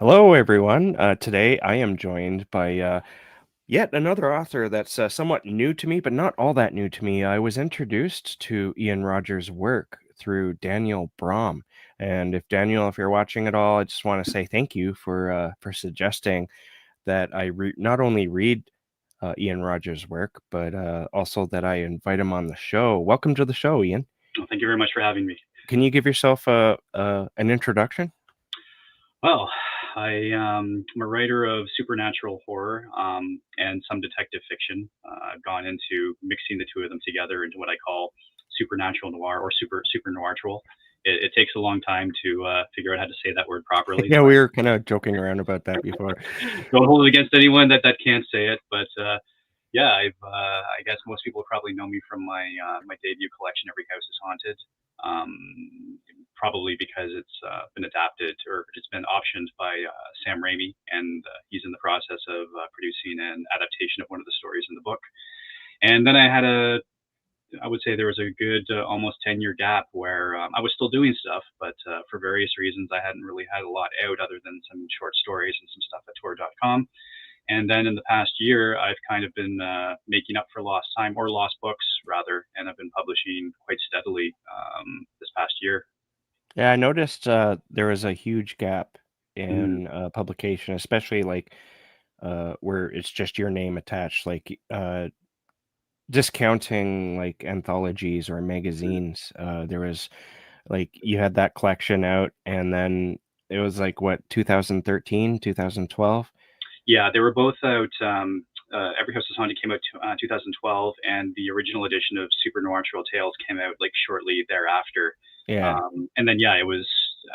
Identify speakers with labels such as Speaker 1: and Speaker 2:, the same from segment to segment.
Speaker 1: Hello, everyone. Today I am joined by yet another author that's somewhat new to me, but not all that new to me. I was introduced to Ian Rogers' work through Daniel Brom. And if Daniel, if you're watching at all, I just want to say thank you for suggesting that not only read Ian Rogers' work, but also that I invite him on the show. Welcome to the show, Ian.
Speaker 2: Well, thank you very much for having me.
Speaker 1: Can you give yourself an introduction?
Speaker 2: Well, I'm a writer of supernatural horror and some detective fiction. I've gone into mixing the two of them together into what I call supernatural noir or super noiral. It takes a long time to figure out how to say that word properly.
Speaker 1: Yeah, we were kind of joking around about that before.
Speaker 2: Don't hold it against anyone that can't say it, but yeah, I guess most people probably know me from my debut collection, Every House is Haunted. Probably because it's been adapted or it's been optioned by Sam Raimi, and he's in the process of producing an adaptation of one of the stories in the book. And then I would say there was a good almost 10-year gap where I was still doing stuff, but for various reasons, I hadn't really had a lot out other than some short stories and some stuff at Tor.com. And then in the past year, I've kind of been making up for lost time or lost books rather, and I've been publishing quite steadily this past year.
Speaker 1: Yeah, I noticed there was a huge gap
Speaker 2: Mm.
Speaker 1: in publication, especially like where it's just your name attached, like discounting like anthologies or magazines. There was like you had that collection out, and then it was like what 2013, 2012.
Speaker 2: Yeah, they were both out. Every House is Haunted came out 2012, and the original edition of Supernatural Tales came out like shortly thereafter.
Speaker 1: Yeah,
Speaker 2: And then yeah, it was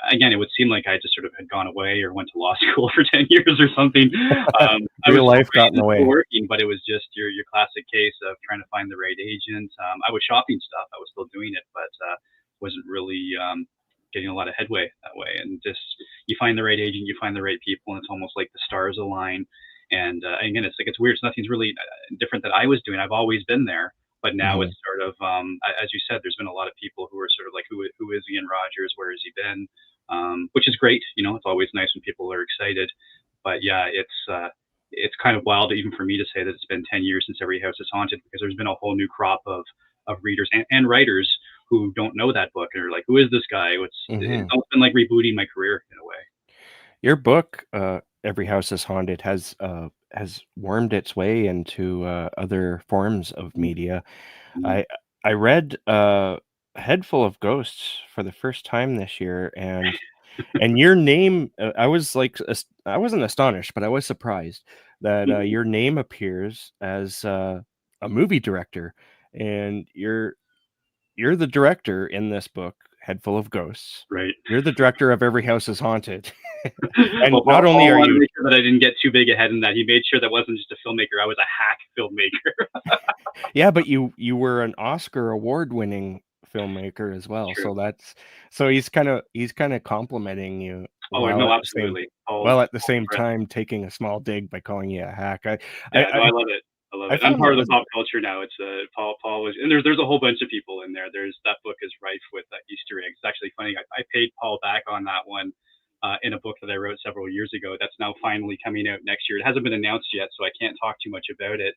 Speaker 2: again. It would seem like I just sort of had gone away or went to law school for 10 years or something. I was
Speaker 1: real
Speaker 2: still
Speaker 1: life got in
Speaker 2: reading
Speaker 1: the
Speaker 2: and still
Speaker 1: way.
Speaker 2: working, but it was just your classic case of trying to find the right agent. I was shopping stuff. I was still doing it, but wasn't really getting a lot of headway that way. And just you find the right agent, you find the right people, and it's almost like the stars align. And again, it's like it's weird. So nothing's really different that I was doing. I've always been there, but now
Speaker 1: Hmm.
Speaker 2: it's sort of as you said. There's been a lot of people who are sort of like, who is Ian Rogers? Where has he been? Which is great. You know, it's always nice when people are excited. But yeah, it's kind of wild even for me to say that it's been 10 years since Every House is Haunted, because there's been a whole new crop of readers and writers who don't know that book and are like, who is this guy? It's
Speaker 1: Hmm.
Speaker 2: almost been like rebooting my career in a way.
Speaker 1: Your book, Every House is Haunted, has wormed its way into other forms of media.
Speaker 2: Mm-hmm.
Speaker 1: I read A Head Full of Ghosts for the first time this year, and your name, I was like, I wasn't astonished, but I was surprised that your name appears as a movie director, and you're the director in this book, Head Full of Ghosts.
Speaker 2: Right.
Speaker 1: You're the director of Every House is Haunted. And
Speaker 2: Well,
Speaker 1: not only
Speaker 2: Paul
Speaker 1: are
Speaker 2: wanted to
Speaker 1: you
Speaker 2: make sure that I didn't get too big ahead in that. He made sure that wasn't just a filmmaker. I was a hack filmmaker.
Speaker 1: yeah, but you were an Oscar award-winning filmmaker as well.
Speaker 2: True.
Speaker 1: So he's kind of complimenting you
Speaker 2: Oh
Speaker 1: while
Speaker 2: no,
Speaker 1: at the same
Speaker 2: absolutely.
Speaker 1: while at the
Speaker 2: Paul's
Speaker 1: same
Speaker 2: great.
Speaker 1: time taking a small dig by calling you a hack. I I
Speaker 2: Yeah, no,
Speaker 1: I,
Speaker 2: I love it. I love
Speaker 1: I
Speaker 2: it. I'm
Speaker 1: found
Speaker 2: part
Speaker 1: that
Speaker 2: of the
Speaker 1: was
Speaker 2: pop culture now. It's Paul was, and there's a whole bunch of people in there. There's that book is rife with Easter eggs. It's actually funny. I paid Paul back on that one in a book that I wrote several years ago. That's now finally coming out next year. It hasn't been announced yet, so I can't talk too much about it.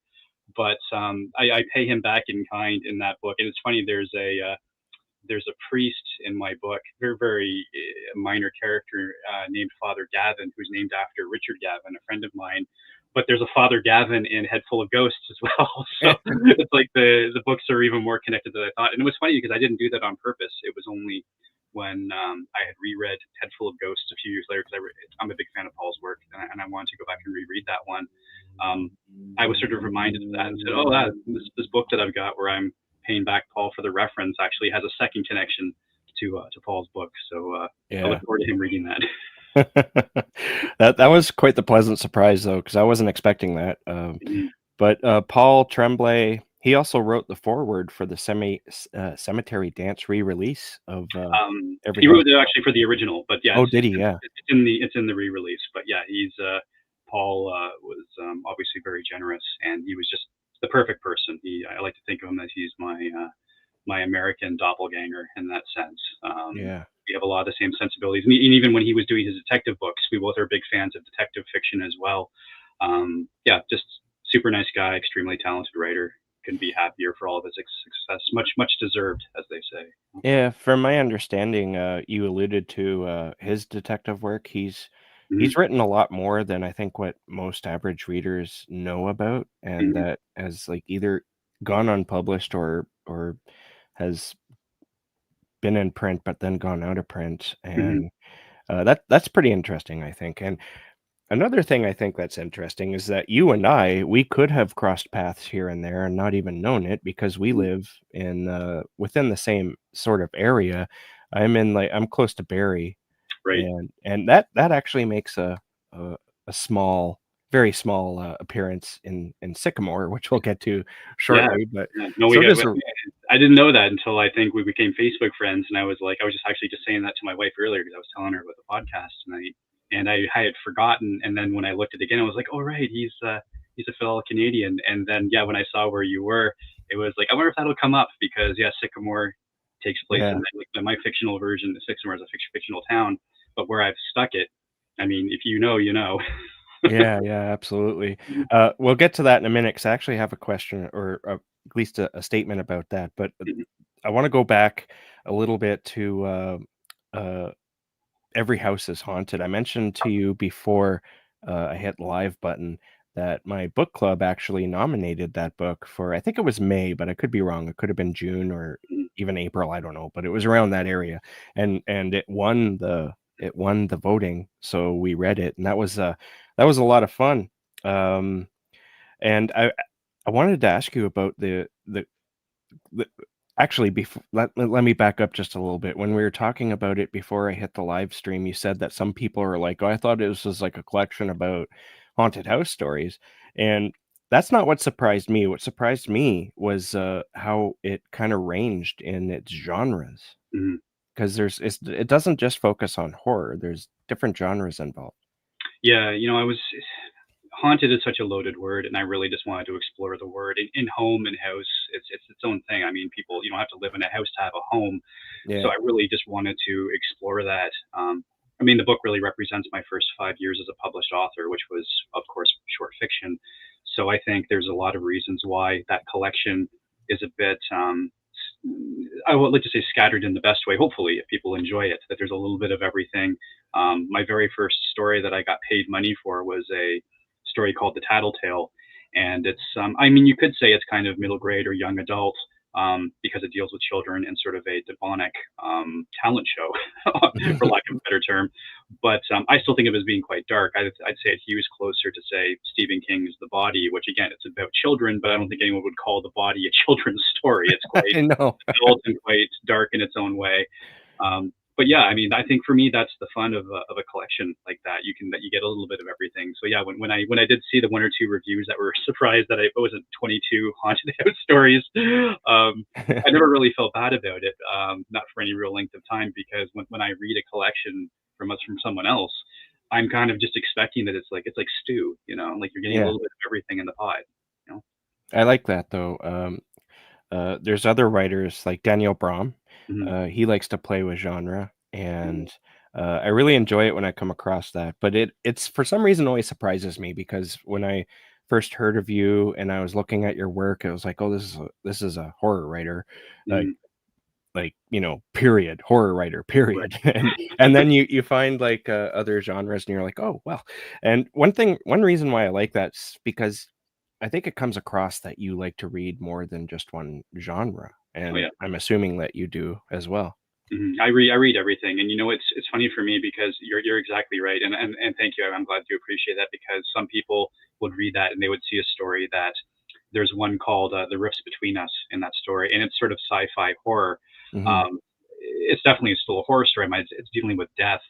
Speaker 2: But I pay him back in kind in that book. And it's funny. There's a priest in my book, very minor character named Father Gavin, who's named after Richard Gavin, a friend of mine. But there's a Father Gavin in Head Full of Ghosts as well. So it's like the books are even more connected than I thought. And it was funny because I didn't do that on purpose. It was only when I had reread Head Full of Ghosts a few years later, because I'm a big fan of Paul's work, and I wanted to go back and reread that one. Um, I was sort of reminded of that and said, "Oh, this book that I've got where I'm paying back Paul for the reference actually has a second connection to Paul's book." So I look
Speaker 1: yeah.
Speaker 2: forward to him reading that.
Speaker 1: That was quite the pleasant surprise though, because I wasn't expecting that. But Paul Tremblay, he also wrote the foreword for the Cemetery Dance re-release of Every
Speaker 2: He
Speaker 1: House.
Speaker 2: wrote it actually for the original, but yeah,
Speaker 1: Oh, did he? Yeah.
Speaker 2: it's in the re-release. But yeah, he's Paul was obviously very generous, and he was just the perfect person. I like to think of him as he's my American doppelganger in that sense.
Speaker 1: Yeah.
Speaker 2: we have a lot of the same sensibilities. And even when he was doing his detective books, we both are big fans of detective fiction as well. Yeah, just super nice guy, extremely talented writer. Couldn't be happier for all of his success. Much deserved, as they say.
Speaker 1: Yeah, from my understanding, you alluded to his detective work.
Speaker 2: Hmm.
Speaker 1: He's written a lot more than I think what most average readers know about, and
Speaker 2: Hmm.
Speaker 1: that has like either gone unpublished or has been in print but then gone out of print,
Speaker 2: Hmm.
Speaker 1: and that's pretty interesting, I think. And another thing I think that's interesting is that you and I, we could have crossed paths here and there and not even known it because we
Speaker 2: Hmm.
Speaker 1: live in within the same sort of area. I'm close to Barrie,
Speaker 2: Right.
Speaker 1: and that actually makes a, a small, very small appearance in Sycamore, which we'll get to
Speaker 2: Yeah.
Speaker 1: shortly. But
Speaker 2: Yeah. No,
Speaker 1: so does a
Speaker 2: I didn't know that until I think we became Facebook friends, and I was just actually just saying that to my wife earlier because I was telling her about the podcast tonight, and I had forgotten, and then when I looked at it again, I was like, oh right, he's a fellow Canadian, and then yeah, when I saw where you were, it was like I wonder if that'll come up because yeah, Sycamore takes place in
Speaker 1: yeah.
Speaker 2: like my fictional version. Sycamore is a fictional town, but where I've stuck it, I mean, if you know, you know.
Speaker 1: Yeah, yeah, absolutely. We'll get to that in a minute because I actually have a question or at least a statement about that. But I want to go back a little bit to uh, Every House is Haunted. I mentioned to you before I hit the live button that my book club actually nominated that book for, I think it was May, but I could be wrong. It could have been June or even April. I don't know, but it was around that area, and it won the voting. So we read it, and that was a lot of fun. Um, and I wanted to ask you about the actually, before let me back up just a little bit. When we were talking about it before I hit the live stream, you said that some people are like, "Oh, I thought this was like a collection about haunted house stories," and that's not what surprised me. What surprised me was, how it kinda ranged in its genres,
Speaker 2: Mhm.
Speaker 1: 'cause it doesn't just focus on horror, there's different genres involved.
Speaker 2: Yeah, I was haunted is such a loaded word, and I really just wanted to explore the word in home and house. It's its own thing. I mean, people you don't have to live in a house to have a home, so
Speaker 1: Yeah.
Speaker 2: I really just wanted to explore that. I mean, the book really represents my first 5 years as a published author, which was, of course, short fiction. So I think there's a lot of reasons why that collection is a bit, I would like to say, scattered in the best way. Hopefully, if people enjoy it, that there's a little bit of everything. My very first story that I got paid money for was a story called The Tattletale, and it's, I mean, you could say it's kind of middle grade or young adult, because it deals with children and sort of a demonic talent show, for lack of a better term. But I still think of it as being quite dark. I'd say it hews closer to, say, Stephen King's The Body, which again, it's about children, but I don't think anyone would call The Body a children's story. It's quite
Speaker 1: I know.
Speaker 2: adult and quite dark in its own way. But yeah, I mean, I think for me that's the fun of a collection like that. That you get a little bit of everything. So yeah, when I did see the one or two reviews that were surprised that I wasn't 22 haunted house stories, I never really felt bad about it. Not for any real length of time because when I read a collection from someone else, I'm kind of just expecting that it's like stew, like you're getting a
Speaker 1: Yeah,
Speaker 2: little bit of everything in the pie, you know.
Speaker 1: I like that though. There's other writers like Daniel Brahm.
Speaker 2: Hmm.
Speaker 1: He likes to play with genre,
Speaker 2: Hmm.
Speaker 1: and I really enjoy it when I come across that. But it's for some reason always surprises me because when I first heard of you and I was looking at your work, it was like, oh, this is a horror writer, like
Speaker 2: Hmm.
Speaker 1: period, horror writer,
Speaker 2: Right.
Speaker 1: period. And then you find like other genres, and you're like, oh well. And one reason why I like that's because I think it comes across that you like to read more than just one genre,
Speaker 2: Oh
Speaker 1: and
Speaker 2: yeah.
Speaker 1: I'm assuming that you do as well.
Speaker 2: Mhm. I read everything, and it's funny for me because you're exactly right, and thank you. I'm glad you appreciate that because some people would read that and they would see a story that there's one called "The Rifts Between Us" in that story, and it's sort of sci-fi horror.
Speaker 1: Mhm.
Speaker 2: Um, it's definitely still a horror story. It's dealing with death,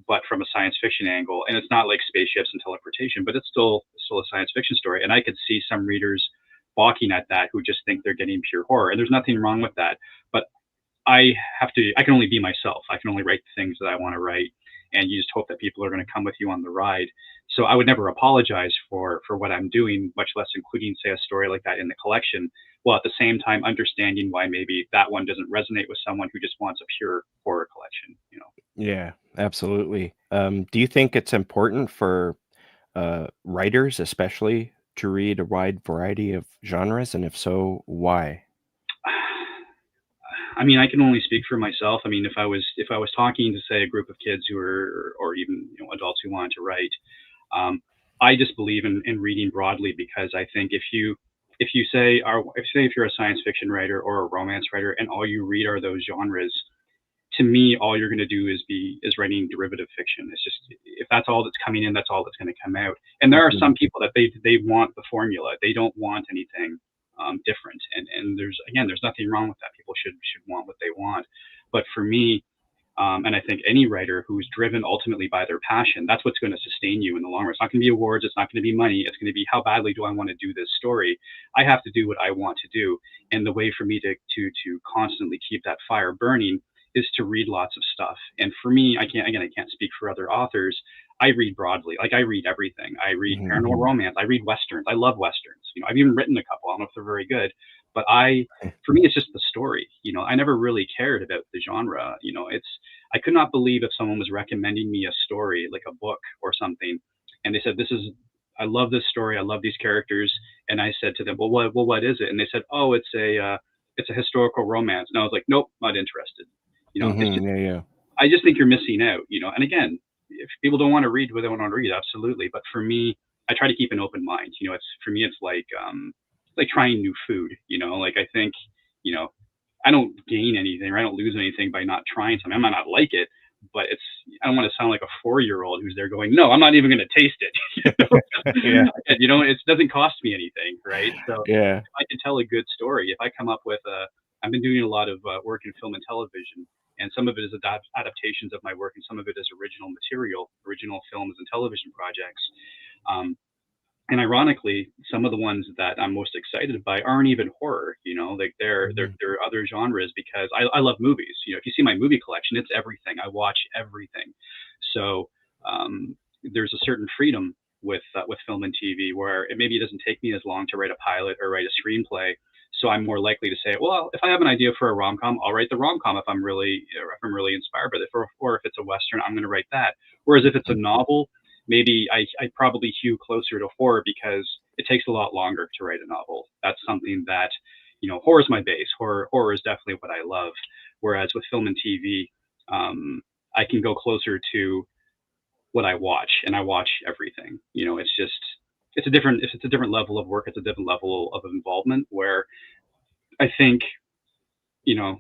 Speaker 2: but from a science fiction angle, and it's not like spaceships and teleportation, but it's still a science fiction story. And I could see some readers balking at that who just think they're getting pure horror, and there's nothing wrong with that. But I can only be myself. I can only write the things that I want to write. And you just hope that people are going to come with you on the ride. So I would never apologize for what I'm doing, much less including, say, a story like that in the collection, while at the same time understanding why maybe that one doesn't resonate with someone who just wants a pure horror collection, you know?
Speaker 1: Yeah, absolutely. Do you think it's important for writers, especially, to read a wide variety of genres? And if so, why?
Speaker 2: I mean, I can only speak for myself. I mean, if I was talking to, say, a group of kids who are, or even, you know, adults who wanted to write, um, I just believe in reading broadly, because I think if you say are if say if you're a science fiction writer or a romance writer and all you read are those genres, to me, all you're going to do is writing derivative fiction. It's just, if that's all that's coming in, that's all that's going to come out. And there are
Speaker 1: Mhm,
Speaker 2: some people that they want the formula. They don't want anything different. And there's nothing wrong with that. People should want what they want. But for me, and I think any writer who's driven ultimately by their passion, that's what's going to sustain you in the long run. It's not going to be awards. It's not going to be money. It's going to be, how badly do I want to do this story? I have to do what I want to do. And the way for me to constantly keep that fire burning is to read lots of stuff. And for me, I can't speak for other authors. I read broadly. Like, I read everything. I read
Speaker 1: mhm.
Speaker 2: paranormal romance. I read westerns. I love westerns. You know, I've even written a couple. I don't know if they're very good, but for me, it's just the story. You know, I never really cared about the genre. You know, I could not believe if someone was recommending me a story, like a book or something, and they said, "This is, I love this story. I love these characters." And I said to them, "What is it?" And they said, "Oh, it's a historical romance." And I was like, "Nope, not interested." You know, it's just,
Speaker 1: Mhm, yeah, yeah.
Speaker 2: I just think you're missing out. You know, and again, if people don't want to read what they want to read, absolutely. But for me, I try to keep an open mind. You know, it's for me, it's like trying new food. You know, like, I think, you know, I don't gain anything, or I don't lose anything by not trying something. I might not like it, but I don't want to sound like a 4-year old who's there going, "No, I'm not even going to taste it."
Speaker 1: Yeah,
Speaker 2: And, you know, it doesn't cost me anything, right? So
Speaker 1: yeah.
Speaker 2: if I can tell a good story, if I come up with I've been doing a lot of work in film and television, and some of it is adaptations of my work, and some of it is original material, original films and television projects. Um, and ironically, some of the ones that I'm most excited by aren't even horror. You know, like
Speaker 1: Mhm.
Speaker 2: they're other genres, because I love movies. You know, if you see my movie collection, it's everything. I watch everything. So there's a certain freedom with film and TV, where it doesn't take me as long to write a pilot or write a screenplay. So I'm more likely to say, well, if I have an idea for a rom com, I'll write the rom com if I'm really inspired by it, or if it's a western, I'm going to write that. Whereas if it's a novel, maybe I probably hew closer to horror, because it takes a lot longer to write a novel. That's something that, you know, horror is my base. Horror is definitely what I love. Whereas with film and TV, I can go closer to what I watch, and I watch everything. You know, it's just, it's a different level of work. It's a different level of involvement, where I think, you know,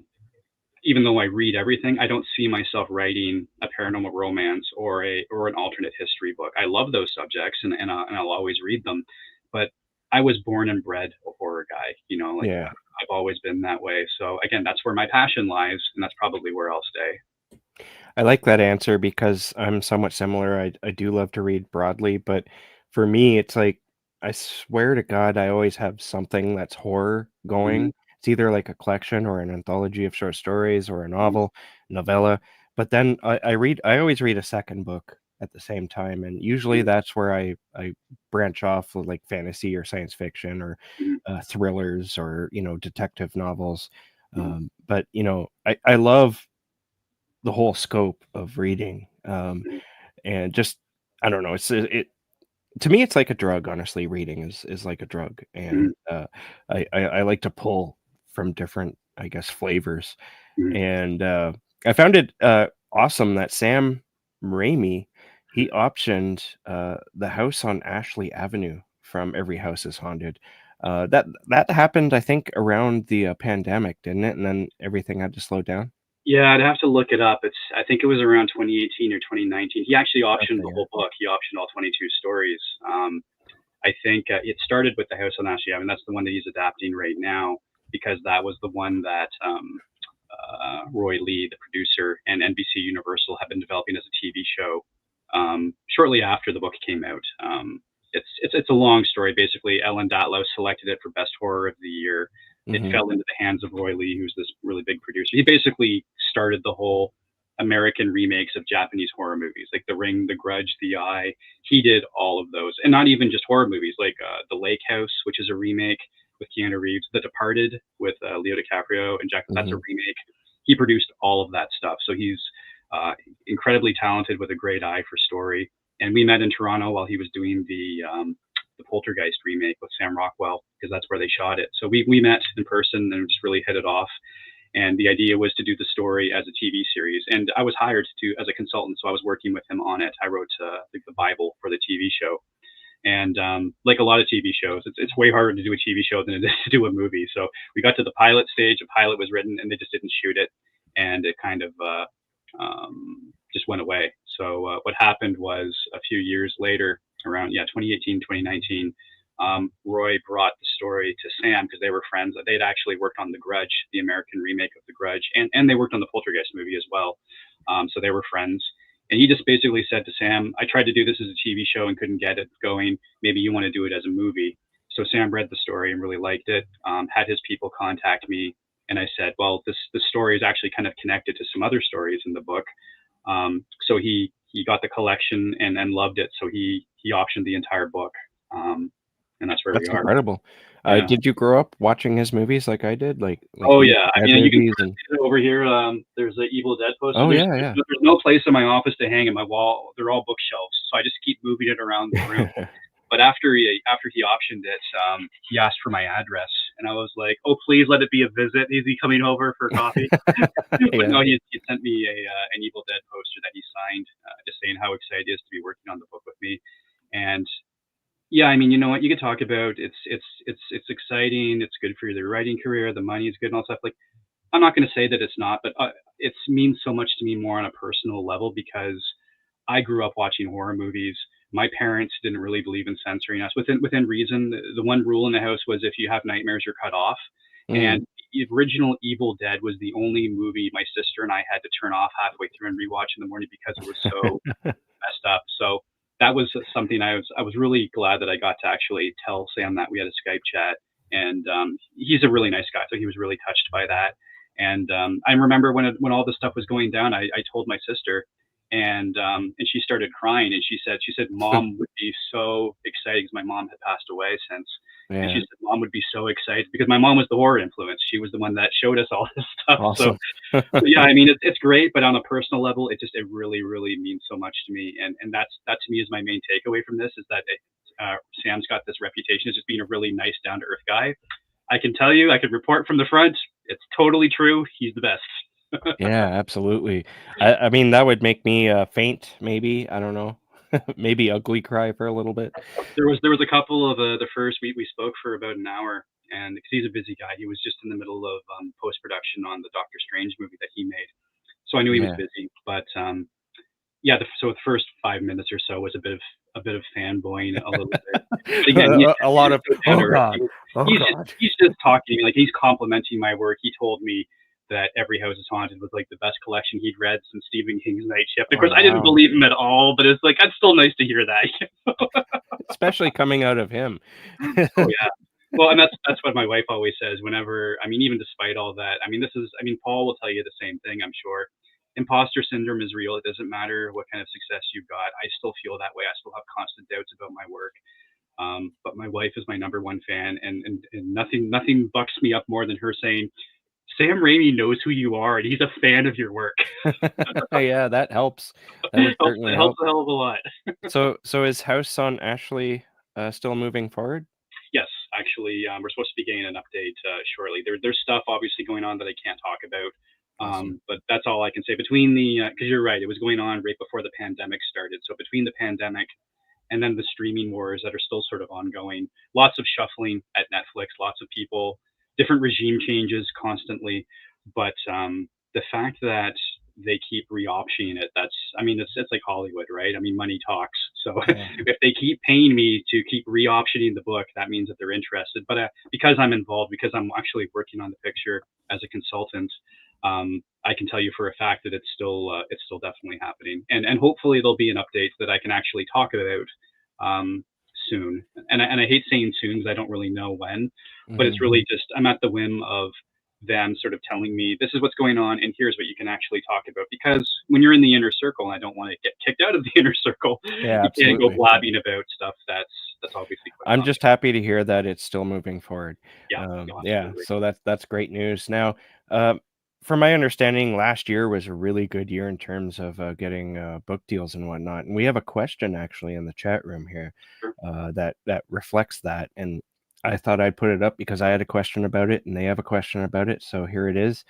Speaker 2: even though I read everything, I don't see myself writing a paranormal romance or an alternate history book. I love those subjects, and I'll always read them, but I was born and bred a horror guy. You know, like,
Speaker 1: Yeah.
Speaker 2: I've always been that way. So again, that's where my passion lies, and that's probably where I'll stay.
Speaker 1: I like that answer because I'm somewhat similar. I do love to read broadly, but for me, it's like I swear to God, I always have something that's horror
Speaker 2: Hmm.
Speaker 1: going. It's either like a collection or an anthology of short stories or a
Speaker 2: Hmm.
Speaker 1: novel, novella. But then I always read a second book at the same time, and usually that's where I branch off with like fantasy or science fiction or
Speaker 2: Hmm.
Speaker 1: thrillers or detective novels.
Speaker 2: Hmm.
Speaker 1: But I love the whole scope of reading, and just I don't know, to me, it's like a drug, honestly, reading is like a drug, and,
Speaker 2: Hmm.
Speaker 1: I like to pull from different, I guess, flavors,
Speaker 2: Hmm.
Speaker 1: and, I found it, awesome that Sam Raimi, he optioned, the house on Ashley Avenue from Every House is Haunted. That happened, I think, around the, pandemic, didn't it? And then everything had to slow down?
Speaker 2: Yeah, I'd have to look it up. I think it was around 2018 or 2019. He actually optioned
Speaker 1: Okay,
Speaker 2: the
Speaker 1: yeah.
Speaker 2: whole book. He optioned all 22 stories. I think it started with the House on Ashley Avenue. That's the one that he's adapting right now, because that was the one that Roy Lee, the producer, and NBC Universal have been developing as a TV show shortly after the book came out. It's a long story. Basically, Ellen Datlow selected it for Best Horror of the Year. It
Speaker 1: Mhm.
Speaker 2: fell into the hands of Roy Lee, who's this really big producer. He basically started the whole. American remakes of Japanese horror movies, like The Ring, The Grudge, The Eye. He did all of those, and not even just horror movies, like The Lake House, which is a remake with Keanu Reeves, The Departed with Leo DiCaprio and Jack. That's a
Speaker 1: Hmm.
Speaker 2: remake. He produced all of that stuff, so he's incredibly talented with a great eye for story. And we met in Toronto while he was doing the Poltergeist remake with Sam Rockwell, because that's where they shot it. So we met in person and just really hit it off. And the idea was to do the story as a TV series. And I was hired to as a consultant, so I was working with him on it. I wrote the Bible for the TV show. And like a lot of TV shows, it's way harder to do a TV show than it is to do a movie. So we got to the pilot stage, a pilot was written, and they just didn't shoot it, and it kind of just went away. So what happened was a few years later, around 2018, 2019, Roy brought the story to Sam because they were friends. They'd actually worked on The Grudge, the American remake of The Grudge, and they worked on the Poltergeist movie as well. So they were friends. And he just basically said to Sam, I tried to do this as a TV show and couldn't get it going. Maybe you want to do it as a movie. So Sam read the story and really liked it, had his people contact me. And I said, well, this story is actually kind of connected to some other stories in the book. So he got the collection and loved it. So he optioned the entire book. And that's where we
Speaker 1: That's
Speaker 2: are.
Speaker 1: incredible.
Speaker 2: Yeah.
Speaker 1: Did you grow up watching his movies like I did, like
Speaker 2: Oh
Speaker 1: Evil
Speaker 2: yeah. I
Speaker 1: Dead
Speaker 2: mean, you can
Speaker 1: movies and?
Speaker 2: see it over here. There's an Evil Dead poster.
Speaker 1: Oh
Speaker 2: There's,
Speaker 1: yeah,
Speaker 2: there's
Speaker 1: yeah.
Speaker 2: there's no place in my office to hang in my wall. They're all bookshelves. So I just keep moving it around the room. But after he optioned it, he asked for my address, and I was like, "Oh, please let it be a visit. Is he coming over for coffee?" But
Speaker 1: Yeah,
Speaker 2: no, he sent me an Evil Dead poster that he signed, just saying how excited he is to be working on the book with me. And yeah, I mean, you know what you could talk about. It's exciting. It's good for your writing career. The money is good and all stuff. Like, I'm not going to say that it's not, but it means so much to me more on a personal level because I grew up watching horror movies. My parents didn't really believe in censoring us within reason. The one rule in the house was if you have nightmares, you're cut off.
Speaker 1: mm.
Speaker 2: And the original Evil Dead was the only movie my sister and I had to turn off halfway through and rewatch in the morning because it was so messed up. So that was something I was really glad that I got to actually tell Sam that we had a Skype chat, and he's a really nice guy, so he was really touched by that. And I remember when all this stuff was going down, I told my sister, and she started crying, and she said mom would be so excited because my mom had passed away since. And she
Speaker 1: Yeah,
Speaker 2: said mom would be so excited because my mom was the horror influence. She was the one that showed us all this stuff. So
Speaker 1: awesome.
Speaker 2: yeah, I mean it's great, but on a personal level, it really really means so much to me, and that to me is my main takeaway from this is that Sam's got this reputation as just being a really nice, down to earth guy. I can tell you, I could report from the front, it's totally true. He's the best.
Speaker 1: Yeah, absolutely. I mean, that would make me faint, maybe. I don't know. Maybe ugly cry for a little bit.
Speaker 2: There was a couple of the first we spoke for about an hour, and because he's a busy guy, he was just in the middle of post production on the Doctor Strange movie that he made, so I knew he was
Speaker 1: Yeah.
Speaker 2: busy. But yeah, so the first 5 minutes or so was a bit of fanboying a little bit. But again,
Speaker 1: A
Speaker 2: he's
Speaker 1: lot
Speaker 2: just
Speaker 1: of,
Speaker 2: so down to
Speaker 1: oh
Speaker 2: earth.
Speaker 1: God, oh
Speaker 2: He's just
Speaker 1: God.
Speaker 2: he's just talking like he's complimenting my work. He told me that Every House is Haunted was like the best collection he'd read since Stephen King's Night Shift. Of
Speaker 1: Oh
Speaker 2: course, I didn't
Speaker 1: wow.
Speaker 2: believe him at all, but it's like that's still nice to hear that.
Speaker 1: Especially coming out of him.
Speaker 2: Oh yeah. Well, and that's what my wife always says whenever, I mean, even despite all that, I mean, Paul will tell you the same thing, I'm sure. Imposter syndrome is real. It doesn't matter what kind of success you've got. I still feel that way. I still have constant doubts about my work. But my wife is my number one fan, and nothing bucks me up more than her saying, Sam Raimi knows who you are, and he's a fan of your work.
Speaker 1: Yeah, that helps. That would certainly
Speaker 2: It helps
Speaker 1: help.
Speaker 2: a hell of a lot.
Speaker 1: So is House on Ashley still moving forward?
Speaker 2: Yes, actually, we're supposed to be getting an update shortly. There's stuff obviously going on that I can't talk about,
Speaker 1: Awesome.
Speaker 2: but that's all I can say. Between the, because you're right, it was going on right before the pandemic started. So between the pandemic and then the streaming wars that are still sort of ongoing, lots of shuffling at Netflix, lots of people, different regime changes constantly. But the fact that they keep re-optioning it, that's, I mean, it's like Hollywood, right? I mean, money talks. So
Speaker 1: Yeah.
Speaker 2: if they keep paying me to keep re-optioning the book, that means that they're interested. But because I'm involved, because I'm actually working on the picture as a consultant, I can tell you for a fact that it's still definitely happening, and hopefully there'll be an update that I can actually talk about soon. And I hate saying soon because I don't really know when, but it's
Speaker 1: Mhm.
Speaker 2: really just I'm at the whim of them sort of telling me this is what's going on and here's what you can actually talk about. Because when you're in the inner circle, and I don't want to get kicked out of the inner circle,
Speaker 1: Yeah,
Speaker 2: you can't go
Speaker 1: absolutely.
Speaker 2: blabbing about stuff that's obviously quite
Speaker 1: I'm just
Speaker 2: confidential.
Speaker 1: happy to hear that it's still moving forward.
Speaker 2: Yeah, yeah,
Speaker 1: Yeah,
Speaker 2: absolutely.
Speaker 1: so that's great news. Now, from my understanding, last year was a really good year in terms of getting book deals and whatnot. And we have a question actually in the chat room here
Speaker 2: Sure.
Speaker 1: that reflects that. And I thought I'd put it up because I had a question about it, and they have a question about it. So here it is.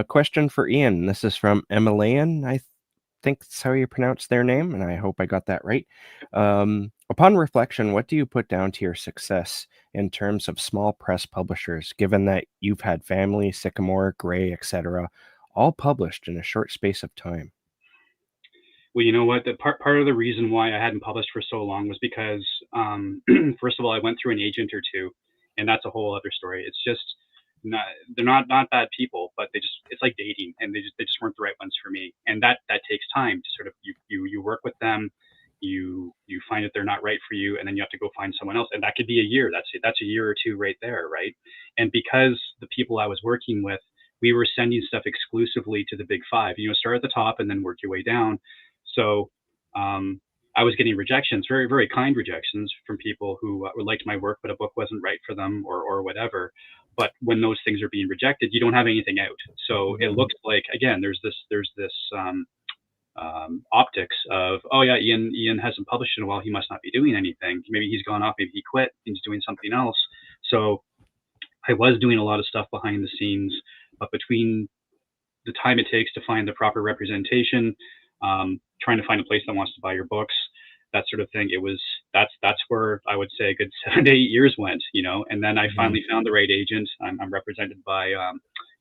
Speaker 1: Question for Ian. This is from Emilian, I think that's how you pronounce their name, and I hope I got that right. Upon reflection, what do you put down to your success in terms of small press publishers, given that you've had Family, Sycamore, Gray, etc., all published in a short space of time?
Speaker 2: Well, you know what? The part of the reason why I hadn't published for so long was because, first of all, I went through an agent or two, and that's a whole other story. It's just not they're not bad people, but it's like dating, and they just weren't the right ones for me. And that takes time to sort of you work with them, you find that they're not right for you, and then you have to go find someone else, and that could be a year. That's a year or two right there, right? And because the people I was working with, we were sending stuff exclusively to the big five. Start at the top and then work your way down. So um, I was getting rejections, very, very kind rejections from people who liked my work, but a book wasn't right for them or whatever. But when those things are being rejected, you don't have anything out. So it
Speaker 1: Mhm.
Speaker 2: looks like, again, there's this optics of, oh yeah, Ian hasn't published in a while. He must not be doing anything. Maybe he's gone off. Maybe he quit. He's doing something else. So I was doing a lot of stuff behind the scenes, but between the time it takes to find the proper representation, trying to find a place that wants to buy your books, that sort of thing. That's where I would say a good 7 to 8 years went. And then I
Speaker 1: Mhm.
Speaker 2: finally found the right agent. I'm represented by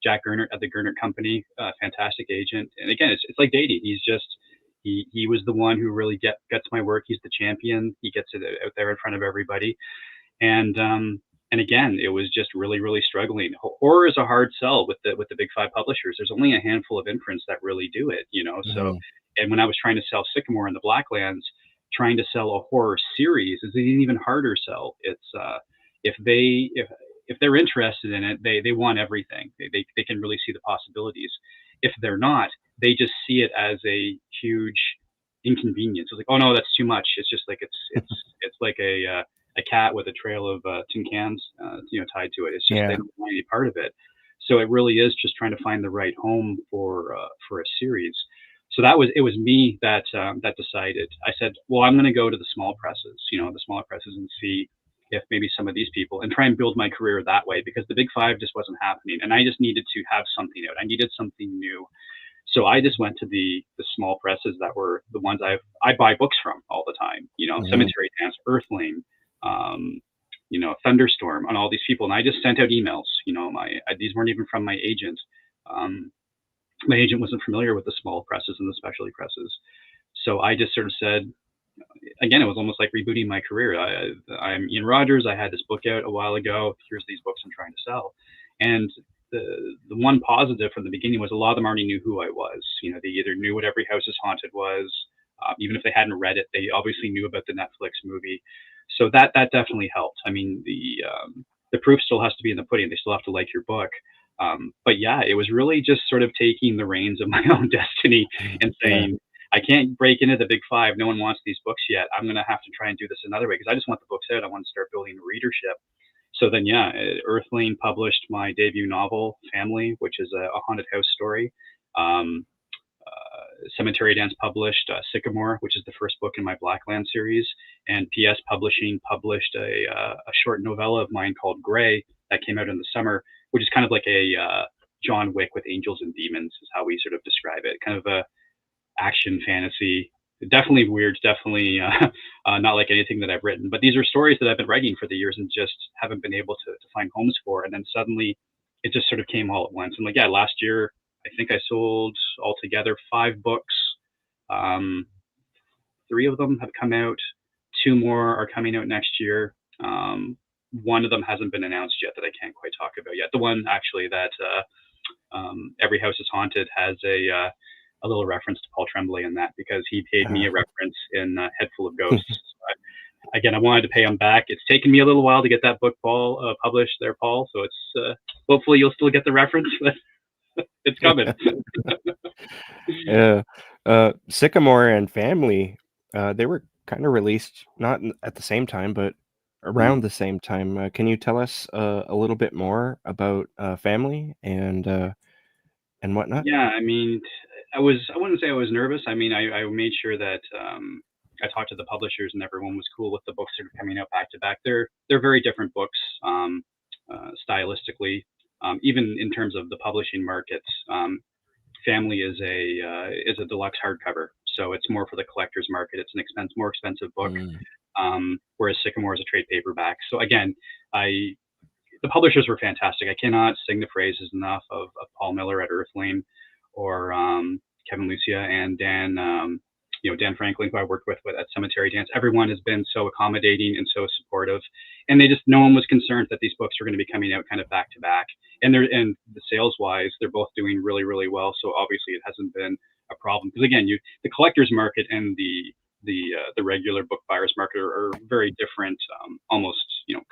Speaker 2: Jack Gernert at the Gernert Company, fantastic agent. And again, it's like dating. He was the one who really gets my work. He's the champion. He gets it out there in front of everybody. And again, it was just really, really struggling. Horror is a hard sell with the big five publishers. There's only a handful of imprints that really do it. So,
Speaker 1: Mhm.
Speaker 2: and when I was trying to sell Sycamore and the Blacklands, trying to sell a horror series is an even harder sell. It's if they if they're interested in it, they want everything. They can really see the possibilities. If they're not, they just see it as a huge inconvenience. It's like, oh no, that's too much. It's just like it's like a cat with a trail of tin cans, tied to it. It's just they
Speaker 1: Yeah.
Speaker 2: don't want any part of it. So it really is just trying to find the right home for a series. So it was me that decided. I said, well, I'm going to go to the small presses, the smaller presses, and see if maybe some of these people and try and build my career that way, because the big five just wasn't happening, and I just needed to have something out. I needed something new. So I just went to the small presses that were the ones I buy books from all the time.
Speaker 1: Mhm.
Speaker 2: Cemetery Dance, Earthling, um, Thunderstorm, on all these people, and I just sent out emails. These weren't even from my agent. Um, my agent wasn't familiar with the small presses and the specialty presses, so I just sort of said, again, it was almost like rebooting my career. I'm Ian Rogers. I had this book out a while ago. Here's these books I'm trying to sell, and the one positive from the beginning was a lot of them already knew who I was. They either knew what Every House is Haunted was, even if they hadn't read it, they obviously knew about the Netflix movie. So that definitely helped. I mean, the proof still has to be in the pudding. They still have to like your book. But yeah, it was really just sort of taking the reins of my own destiny and
Speaker 1: Yeah.
Speaker 2: saying, I can't break into the big five. No one wants these books yet. I'm going to have to try and do this another way, because I just want the books out. I want to start building a readership. So then, yeah, Earthling published my debut novel, Family, which is a haunted house story. Um, Cemetery Dance published Sycamore, which is the first book in my Blackland series, and PS Publishing published a short novella of mine called Gray that came out in the summer, which is kind of like a John Wick with angels and demons, is how we sort of describe it. Kind of a action fantasy. Definitely weird, definitely not like anything that I've written. But these are stories that I've been writing for the years and just haven't been able to find homes for. And then suddenly it just sort of came all at once. And like, yeah, last year, I think I sold altogether 5 books. Um, 3 of them have come out. 2 more are coming out next year. One of them hasn't been announced yet that I can't quite talk about yet. The one actually that Every House is Haunted has a little reference to Paul Tremblay in that, because he paid me a reference in Head Full of Ghosts. again, I wanted to pay him back. It's taken me a little while to get that book, Paul, published there, Paul. So it's hopefully you'll still get the reference, but it's coming.
Speaker 1: Yeah. Sycamore and Family, they were kind of released not at the same time, but
Speaker 2: Mm.
Speaker 1: around the same time. Can you tell us a little bit more about Family and whatnot?
Speaker 2: Yeah, I mean, I wouldn't say I was nervous. I mean, I made sure that I talked to the publishers and everyone was cool with the books that are coming out back to back. They're very different books, stylistically, even in terms of the publishing markets. Family is a deluxe hardcover, so it's more for the collector's market. It's an more expensive book,
Speaker 1: Mm,
Speaker 2: whereas Sycamore is a trade paperback. So again, I the publishers were fantastic. I cannot sing the praises enough of Paul Miller at Earthling, or Kevin Lucia and Dan, Dan Franklin, who I worked with at Cemetery Dance. Everyone has been so accommodating and so supportive, and no one was concerned that these books were going to be coming out kind of back to back. And the sales wise, they're both doing really really well. So obviously it hasn't been a problem, because again, the collector's market and the regular book buyers market are very different, almost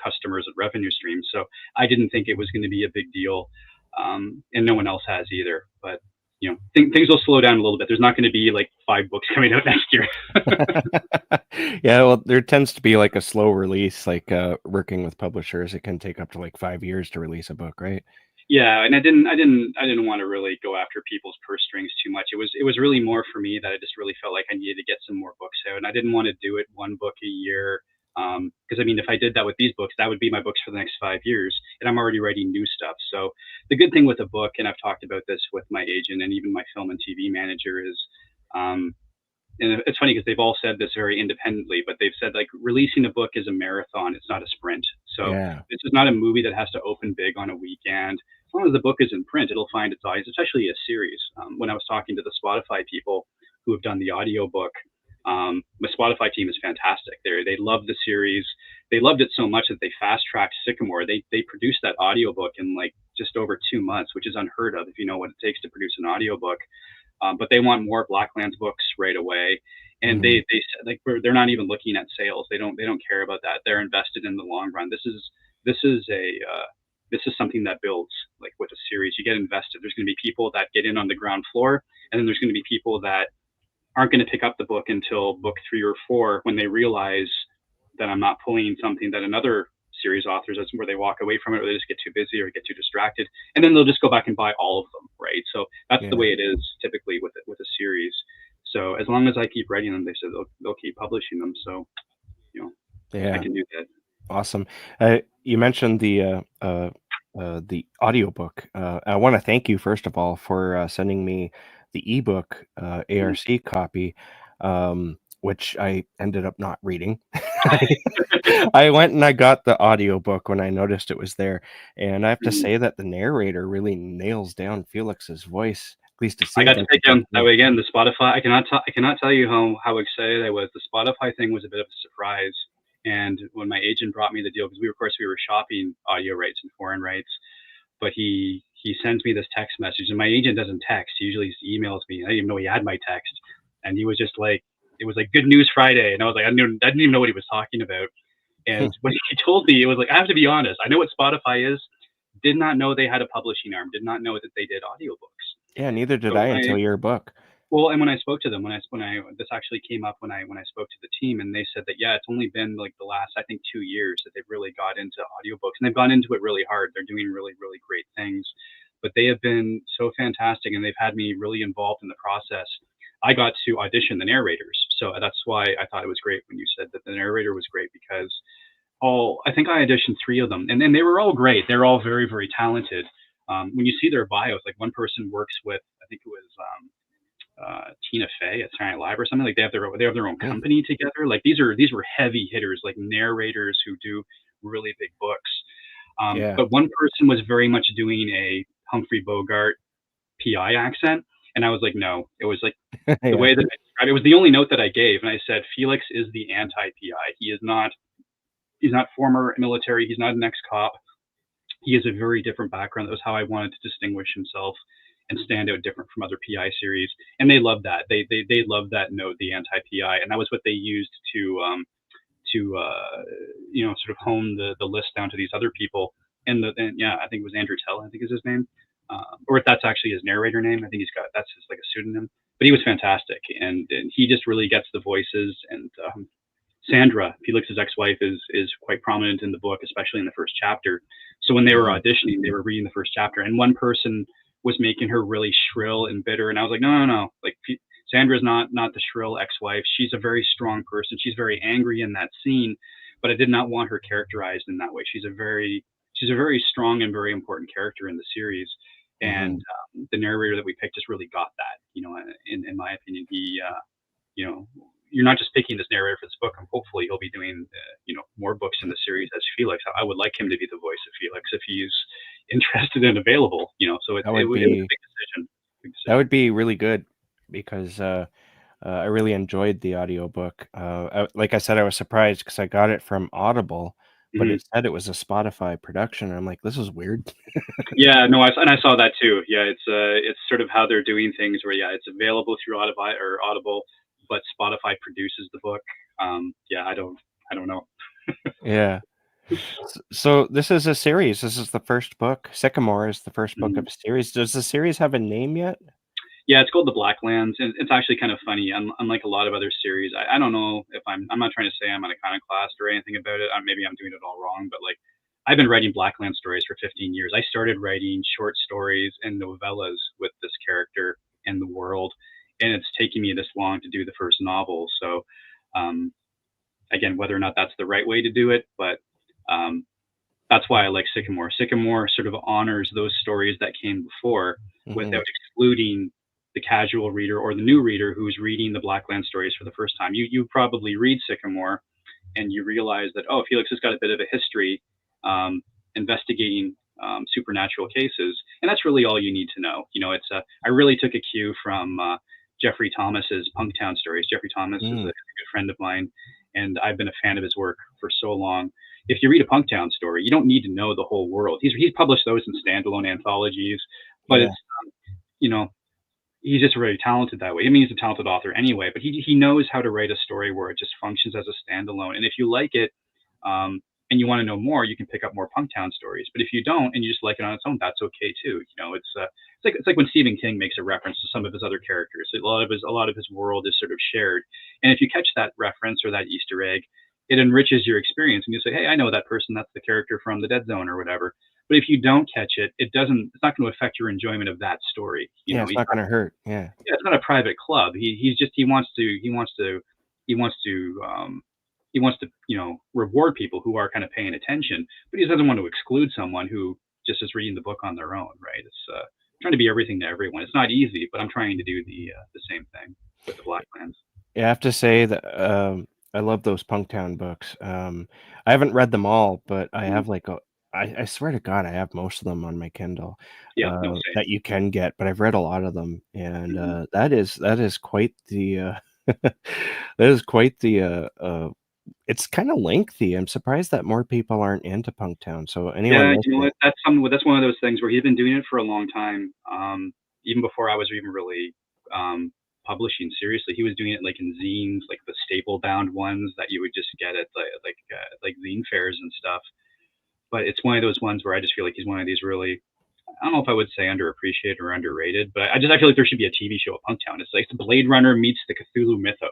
Speaker 2: customers and revenue streams. So I didn't think it was going to be a big deal, and no one else has either. But things will slow down a little bit. There's not going to be like 5 books coming out next year.
Speaker 1: Yeah, well, there tends to be like a slow release, like working with publishers. It can take up to like 5 years to release a book, right?
Speaker 2: Yeah, and I didn't want to really go after people's purse strings too much. It was really more for me that I just really felt like I needed to get some more books out, and I didn't want to do it one book a year. Because I mean, if I did that with these books, that would be my books for the next 5 years, and I'm already writing new stuff. So the good thing with a book, and I've talked about this with my agent and even my film and TV manager, is um, and it's funny because they've all said this very independently, but they've said like releasing a book is a marathon, it's not a sprint. So
Speaker 1: Yeah.
Speaker 2: this is not a movie that has to open big on a weekend. As long as the book is in print, it'll find its audience, especially a series. When I was talking to the Spotify people who have done the audiobook, the Spotify team is fantastic. They love the series. They loved it so much that they fast tracked Sycamore. They produced that audiobook in like just over 2 months, which is unheard of if you know what it takes to produce an audiobook. But they want more Blacklands books right away, and
Speaker 1: Mhm.
Speaker 2: they said like they're not even looking at sales. They don't care about that. They're invested in the long run. This is a this is something that builds. Like with a series, you get invested. There's going to be people that get in on the ground floor, and then there's going to be people that aren't going to pick up the book until book 3 or 4, when they realize that I'm not pulling something that another series authors, that's where they walk away from it, or they just get too busy or get too distracted, and then they'll just go back and buy all of them, right? So that's the
Speaker 1: Yeah.
Speaker 2: way it is typically with a series. So as long as I keep writing them, they said they'll keep publishing them. So you know I
Speaker 1: Yeah.
Speaker 2: can do that.
Speaker 1: Awesome. You mentioned the audiobook. I want to thank you first of all for sending me the ebook ARC copy, which I ended up not reading. I went and I got the audiobook when I noticed it was there, and I have to
Speaker 2: Mm-hmm.
Speaker 1: say that the narrator really nails down Felix's voice. At least it
Speaker 2: I
Speaker 1: seems
Speaker 2: got to
Speaker 1: like he
Speaker 2: take
Speaker 1: does
Speaker 2: him
Speaker 1: to
Speaker 2: that
Speaker 1: me.
Speaker 2: way again. The Spotify, I cannot tell you how excited I was. The Spotify thing was a bit of a surprise, and when my agent brought me the deal, because we were shopping audio rights and foreign rights, but he sends me this text message, and my agent doesn't text. He usually just emails me. I didn't even know he had my text, and he was just like, it was like Good News Friday, and I was like, I didn't even know what he was talking about. And when he told me, it was like, I have to be honest. I know what Spotify is. Did not know they had a publishing arm. Did not know that they did audiobooks.
Speaker 1: Yeah, neither did
Speaker 2: So
Speaker 1: I
Speaker 2: I
Speaker 1: until your book.
Speaker 2: well, and when I spoke to them, this actually came up when I spoke to the team, and they said that yeah, it's only been like the last I think 2 years that they've really got into audiobooks, and they've gone into it really hard. They're doing really really great things, but they have been so fantastic, and they've had me really involved in the process. I got to audition the narrators, so that's why I thought it was great when you said that the narrator was great, because all I think I auditioned 3 of them, and then they were all great. They're all very very talented. When you see their bios, like one person works with, I think it was Tina Fey at Saturday Night Live or something. Like they have their own
Speaker 1: Hmm.
Speaker 2: company together. Like these were heavy hitters, like narrators who do really big books.
Speaker 1: Yeah.
Speaker 2: But one person was very much doing a Humphrey Bogart PI accent, and I was like, no. It was like the
Speaker 1: Yeah.
Speaker 2: way that I described it was the only note that I gave, and I said Felix is the anti PI. He is not. He's not former military. He's not an ex cop. He has a very different background. That was how I wanted to distinguish himself and stand out different from other PI series. And they loved that. They loved that note, the anti PI, and that was what they used to sort of hone the list down to these other people. And yeah, I think it was Andrew Tell, I think is his name, or if that's actually his narrator name. I think he's got that's his like a pseudonym. But he was fantastic, and he just really gets the voices. And Sandra, Felix's ex-wife, is quite prominent in the book, especially in the first chapter. So when they were
Speaker 1: Mm.
Speaker 2: auditioning, they were reading the first chapter, and one person was making her really shrill and bitter, and I was like, no, no, no, like Sandra's not the shrill ex-wife. She's a very strong person. She's very angry in that scene, but I did not want her characterized in that way. She's a very strong and very important character in the series, and
Speaker 1: Mhm.
Speaker 2: the narrator that we picked just really got that. In my opinion, he you know, you're not just picking this narrator for this book. And hopefully, he'll be doing more books in the series as Felix. I would like him to be the voice of Felix if he's interested and available. So
Speaker 1: That
Speaker 2: it was
Speaker 1: would
Speaker 2: a
Speaker 1: be
Speaker 2: big decision. Big
Speaker 1: that
Speaker 2: decision.
Speaker 1: would be really good because, I really enjoyed the audiobook. Like I said, I was surprised because I got it from Audible, but
Speaker 2: Mhm.
Speaker 1: it said it was a Spotify production, and I'm like, "This is weird."
Speaker 2: Yeah, no, I saw that too. Yeah, it's sort of how they're doing things where yeah, it's available through Audible, but Spotify produces the book. Yeah, I don't know.
Speaker 1: Yeah. So this is a series. This is the first book. Sycamore is the first book
Speaker 2: Mhm.
Speaker 1: of a series. Does the series have a name yet?
Speaker 2: Yeah, it's called the Blacklands, and it's actually kind of funny. Unlike a lot of other series, I don't know if I'm not trying to say I'm an iconoclast or anything about it. Maybe I'm doing it all wrong, but like I've been writing Blackland stories for 15 years. I started writing short stories and novellas with this character and the world, and it's taken me this long to do the first novel. So, um, again, whether or not that's the right way to do it, but um, that's why I like Sycamore. Sycamore sort of honors those stories that came before without
Speaker 1: Mhm.
Speaker 2: excluding the casual reader or the new reader who's reading the Blackland stories for the first time. You probably read Sycamore and you realize that Felix has got a bit of a history investigating supernatural cases, and that's really all you need to know. It's I really took a cue from Jeffrey Thomas's Punktown stories. Jeffrey Thomas is a
Speaker 1: Mm.
Speaker 2: good friend of mine, and I've been a fan of his work for so long. If you read a Punktown story, you don't need to know the whole world. He's published those in standalone anthologies, but
Speaker 1: Yeah.
Speaker 2: it's you know he's just very talented that way. I mean, he's a talented author anyway, but he knows how to write a story where it just functions as a standalone. And if you like it, um, and you want to know more, you can pick up more Punktown stories. But if you don't and you just like it on its own, that's okay too. It's like when Stephen King makes a reference to some of his other characters. A lot of his world is sort of shared, and if you catch that reference or that Easter egg, it enriches your experience, and you say, "Hey, I know that person. That's the character from the Dead Zone or whatever." But if you don't catch it, it doesn't. It's not going to affect your enjoyment of that story.
Speaker 1: Yeah, it's
Speaker 2: He's
Speaker 1: not
Speaker 2: not
Speaker 1: gonna hurt. Yeah.
Speaker 2: yeah, it's not a private club. He wants to reward people who are kind of paying attention, but he doesn't want to exclude someone who just is reading the book on their own, right? It's trying to be everything to everyone. It's not easy, but I'm trying to do the same thing with the Blacklands.
Speaker 1: Yeah, I have to say that, I love those Punktown books. I haven't read them all, but I
Speaker 2: Mhm.
Speaker 1: have, like, I swear to God, I have most of them on my Kindle,
Speaker 2: Yeah, no, same.
Speaker 1: that you can get, but I've read a lot of them, and,
Speaker 2: Mhm.
Speaker 1: that is quite the, that is quite the, it's kinda lengthy. I'm surprised that more people aren't into Punktown, so anyone
Speaker 2: Yeah, you know
Speaker 1: listening.
Speaker 2: what? That's one of those things where he's been doing it for a long time. Even before I was even really publishing seriously, he was doing it like in zines, like the staple bound ones that you would just get at like zine fairs and stuff. But it's one of those ones where I just feel like he's one of these really, I don't know if I would say underappreciated or underrated, but I feel like there should be a TV show of Punktown. It's like Blade Runner meets the Cthulhu mythos,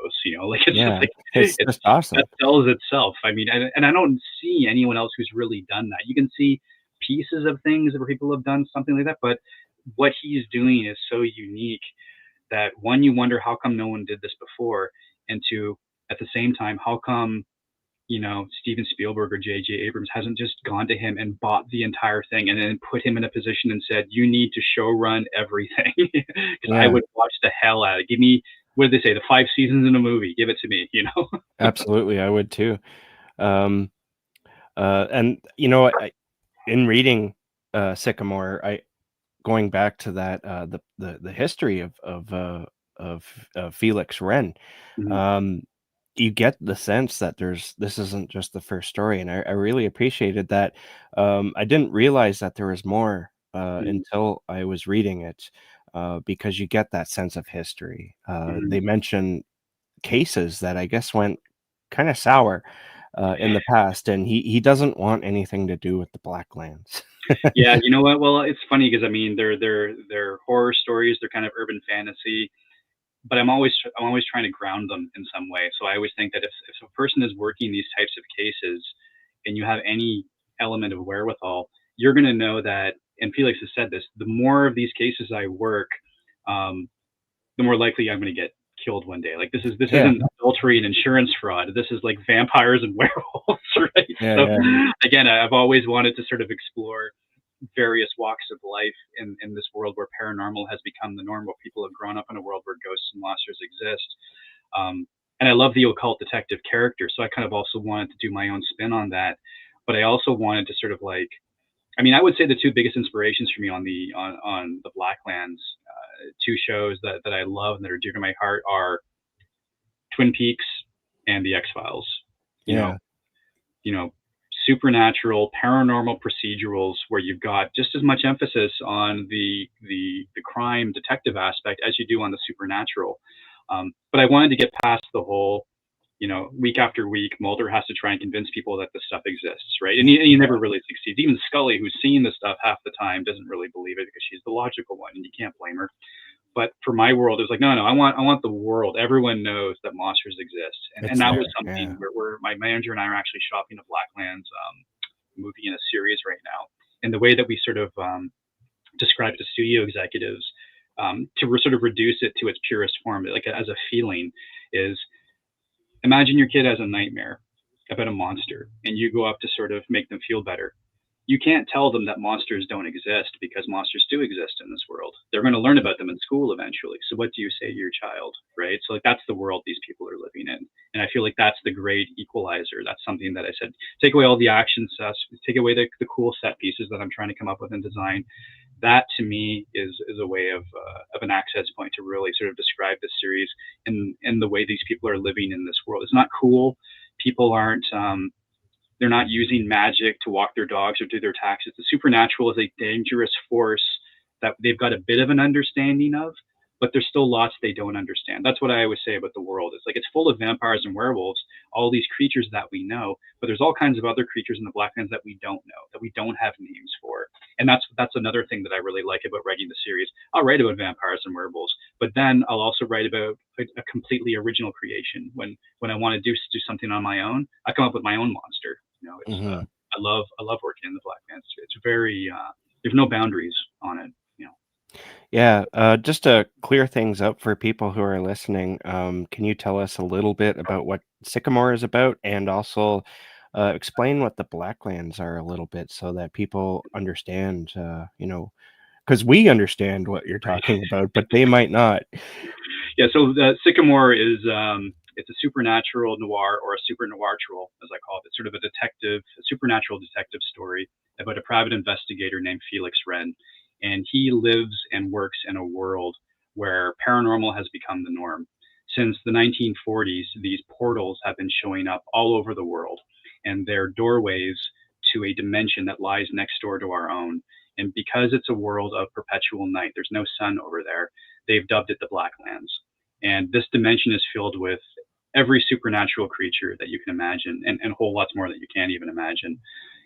Speaker 2: like it's just
Speaker 1: Yeah,
Speaker 2: like
Speaker 1: it's
Speaker 2: it's
Speaker 1: just
Speaker 2: that
Speaker 1: awesome.
Speaker 2: sells itself. I mean, and I don't see anyone else who's really done that. You can see pieces of things where people have done something like that, but what he's doing is so unique that one, you wonder how come no one did this before, and two, at the same time, how come Steven Spielberg or J.J. Abrams hasn't just gone to him and bought the entire thing and then put him in a position and said, "You need to show run everything," because I
Speaker 1: Yeah,
Speaker 2: would watch the hell out of it. Give me, what did they say, the 5 seasons in a movie? Give it to me.
Speaker 1: absolutely, I would too. Um, and, in reading, Sycamore, I going back to that, the history of Felix Wren,
Speaker 2: Mhm,
Speaker 1: um, you get the sense that this isn't just the first story, and I really appreciated that. I didn't realize that there was more,
Speaker 2: mhm,
Speaker 1: until I was reading it, because you get that sense of history.
Speaker 2: mhm,
Speaker 1: They mention cases that I guess went kinda sour, in the past, and he doesn't want anything to do with the Blacklands.
Speaker 2: Yeah, you know what? Well, it's funny because I mean, they're horror stories. They're kind of urban fantasy, but I'm always trying to ground them in some way. So I always think that if a person is working these types of cases, and you have any element of wherewithal, you're going to know that. And Felix has said this: the more of these cases I work, um, the more likely I'm going to get killed one day. Like this
Speaker 1: Yeah,
Speaker 2: isn't adultery and insurance fraud. This is like vampires and werewolves, right?
Speaker 1: yeah,
Speaker 2: So
Speaker 1: yeah,
Speaker 2: again, I've always wanted to sort of explore various walks of life in this world where paranormal has become the norm, where people have grown up in a world where ghosts and monsters exist. And I love the occult detective character, so I kind of also wanted to do my own spin on that. But I also wanted to sort of like, I mean, I would say the two biggest inspirations for me on the Blacklands, two shows that I love and that are dear to my heart are Twin Peaks and the X Files. You know,
Speaker 1: yeah,
Speaker 2: you know, supernatural, paranormal procedurals where you've got just as much emphasis on the crime detective aspect as you do on the supernatural. But I wanted to get past the whole, week after week, Mulder has to try and convince people that this stuff exists, right? And he never really succeeds. Even Scully, who's seen the stuff half the time, doesn't really believe it because she's the logical one, and you can't blame her. But for my world, it's like, no, no, I want the world. Everyone knows that monsters exist, and
Speaker 1: it's
Speaker 2: that
Speaker 1: there.
Speaker 2: was something
Speaker 1: Yeah,
Speaker 2: where my manager and I are actually shopping at Blacklands, movie in a series right now. And the way that we sort of describe it to studio executives, sort of reduce it to its purest form, like as a feeling, is imagine your kid has a nightmare about a monster, and you go up to sort of make them feel better. You can't tell them that monsters don't exist because monsters do exist in this world. They're going to learn about them in school eventually. So what do you say to your child, right? So like that's the world these people are living in, and I feel like that's the great equalizer. That's something that I said: take away all the action stuff, take away the cool set pieces that I'm trying to come up with in design. That to me is a way of an access point to really sort of describe this series and the way these people are living in this world. It's not cool. People aren't they're not using magic to walk their dogs or do their taxes. The supernatural is a dangerous force that they've got a bit of an understanding of, but there's still lots they don't understand. That's what I always say about the world. It's like it's full of vampires and werewolves, all these creatures that we know, but there's all kinds of other creatures in the Blacklands that we don't know, that we don't have names for. And that's another thing that I really like about writing the series. I'll write about vampires and werewolves, but then I'll also write about a completely original creation. When I want to do something on my own, I come up with my own monster. It's
Speaker 1: hmm,
Speaker 2: I love working in the Blacklands. It's very there's no boundaries on it. You know.
Speaker 1: yeah. Just to clear things up for people who are listening, can you tell us a little bit about what Sycamore is about, and also explain what the Blacklands are a little bit so that people understand? Because we understand what you're talking about, but they might not.
Speaker 2: Yeah, so Sycamore is it's a supernatural noir, or a supernatural, as I call it. It's sort of a supernatural detective story about a private investigator named Felix Wren, and he lives and works in a world where paranormal has become the norm. Since the 1940s, these portals have been showing up all over the world, and they're doorways to a dimension that lies next door to our own. And because it's a world of perpetual night, there's no sun over there, they've dubbed it the Blacklands. And this dimension is filled with every supernatural creature that you can imagine, and whole lots more that you can't even imagine.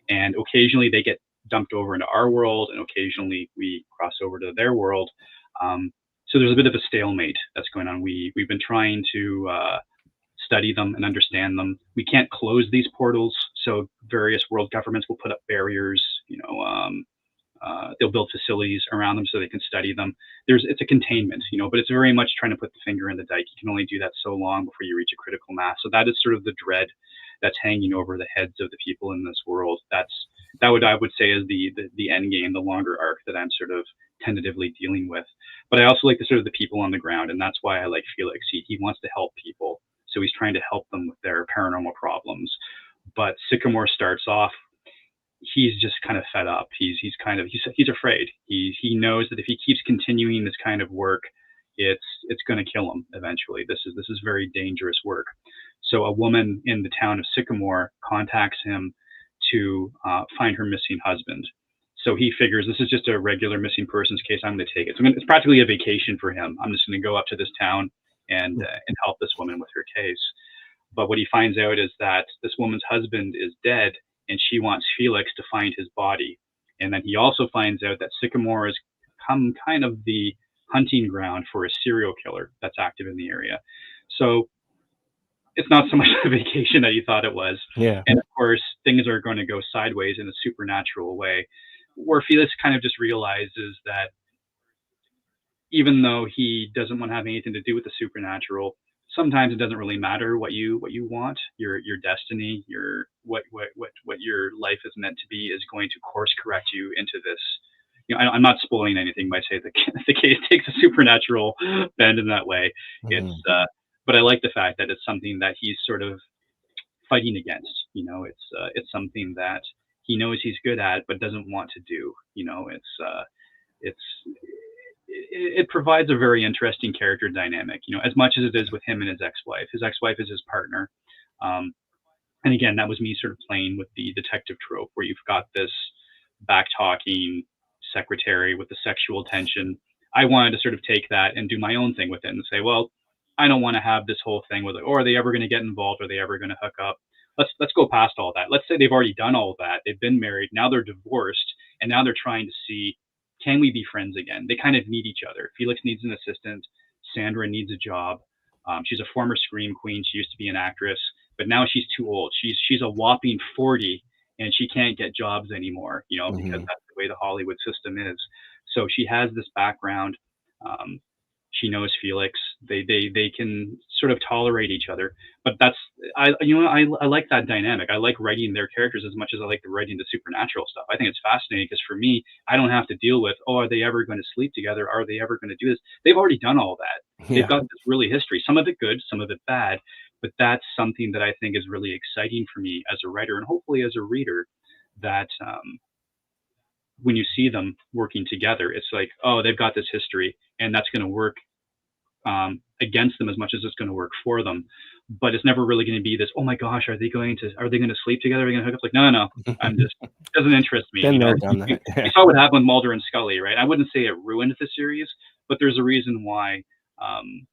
Speaker 2: And occasionally they get dumped over into our world, and occasionally we cross over to their world. So there's a bit of a stalemate that's going on. We've been trying to study them and understand them. We can't close these portals, so various world governments will put up barriers. They'll build facilities around them so they can study them. It's a containment, but it's very much trying to put the finger in the dike. You can only do that so long before you reach a critical mass. So that is sort of the dread that's hanging over the heads of the people in this world. I would say is the end game, the longer arc that I'm sort of tentatively dealing with. But I also like the sort of the people on the ground, and that's why I like Felix. He wants to help people, so he's trying to help them with their paranormal problems. But Sycamore starts off, he's just kind of fed up. He's afraid. He knows that if he keeps continuing this kind of work, it's going to kill him eventually. This is very dangerous work. So a woman in the town of Sycamore contacts him to find her missing husband. So he figures this is just a regular missing persons case. I'm going to take it. So it's practically a vacation for him. I'm just going to go up to this town and help this woman with her case. But what he finds out is that this woman's husband is dead, and she wants Felix to find his body. And then he also finds out that Sycamore has become kind of the hunting ground for a serial killer that's active in the area. So it's not so much a vacation that he thought it was.
Speaker 1: Yeah.
Speaker 2: And of course, things are going to go sideways in a supernatural way, where Felix kind of just realizes that even though he doesn't want to have anything to do with the supernatural, sometimes it doesn't really matter what you want. Your destiny, your what your life is meant to be is going to course correct you into this. I'm not spoiling anything by saying the case takes a supernatural bend in that way. It's
Speaker 1: Mhm.
Speaker 2: but I like the fact that it's something that he's sort of fighting against. It's something that he knows he's good at but doesn't want to do. It's it provides a very interesting character dynamic. As much as it is with him and his ex-wife. His ex-wife is his partner. Um, and again, that was me sort of playing with the detective trope where you've got this back talking secretary with the sexual tension. I wanted to sort of take that and do my own thing with it and say, well, I don't want to have this whole thing with it. Or are they ever going to get involved? Are they ever going to hook up? Let's go past all that. Let's say they've already done all of that. They've been married. Now they're divorced, and now they're trying to see, can we be friends again? They kind of need each other. Felix needs an assistant. Sandra needs a job. She's a former scream queen. She used to be an actress, but now she's too old. She's a whopping 40, and she can't get jobs anymore, because
Speaker 1: Mhm.
Speaker 2: that's the way the Hollywood system is. So she has this background. Um, she knows Felix. They can sort of tolerate each other. But I like that dynamic. I like writing their characters as much as I like the writing the supernatural stuff. I think it's fascinating because for me, I don't have to deal with, oh, are they ever going to sleep together? Are they ever going to do this? They've already done all that. They've
Speaker 1: Yeah.
Speaker 2: got this really history. Some of it good, some of it bad. But that's something that I think is really exciting for me as a writer and hopefully as a reader. That when you see them working together, it's like, oh, they've got this history, and that's going to work against them as much as it's going to work for them. But it's never really going to be this. Oh my gosh, are they going to sleep together? Are they going to hook up? Like, no, no, no. I'm just, it doesn't interest me.
Speaker 1: Been there, done that.
Speaker 2: You
Speaker 1: Yeah.
Speaker 2: saw what happened with Mulder and Scully, right? I wouldn't say it ruined the series, but there's a reason why. Um,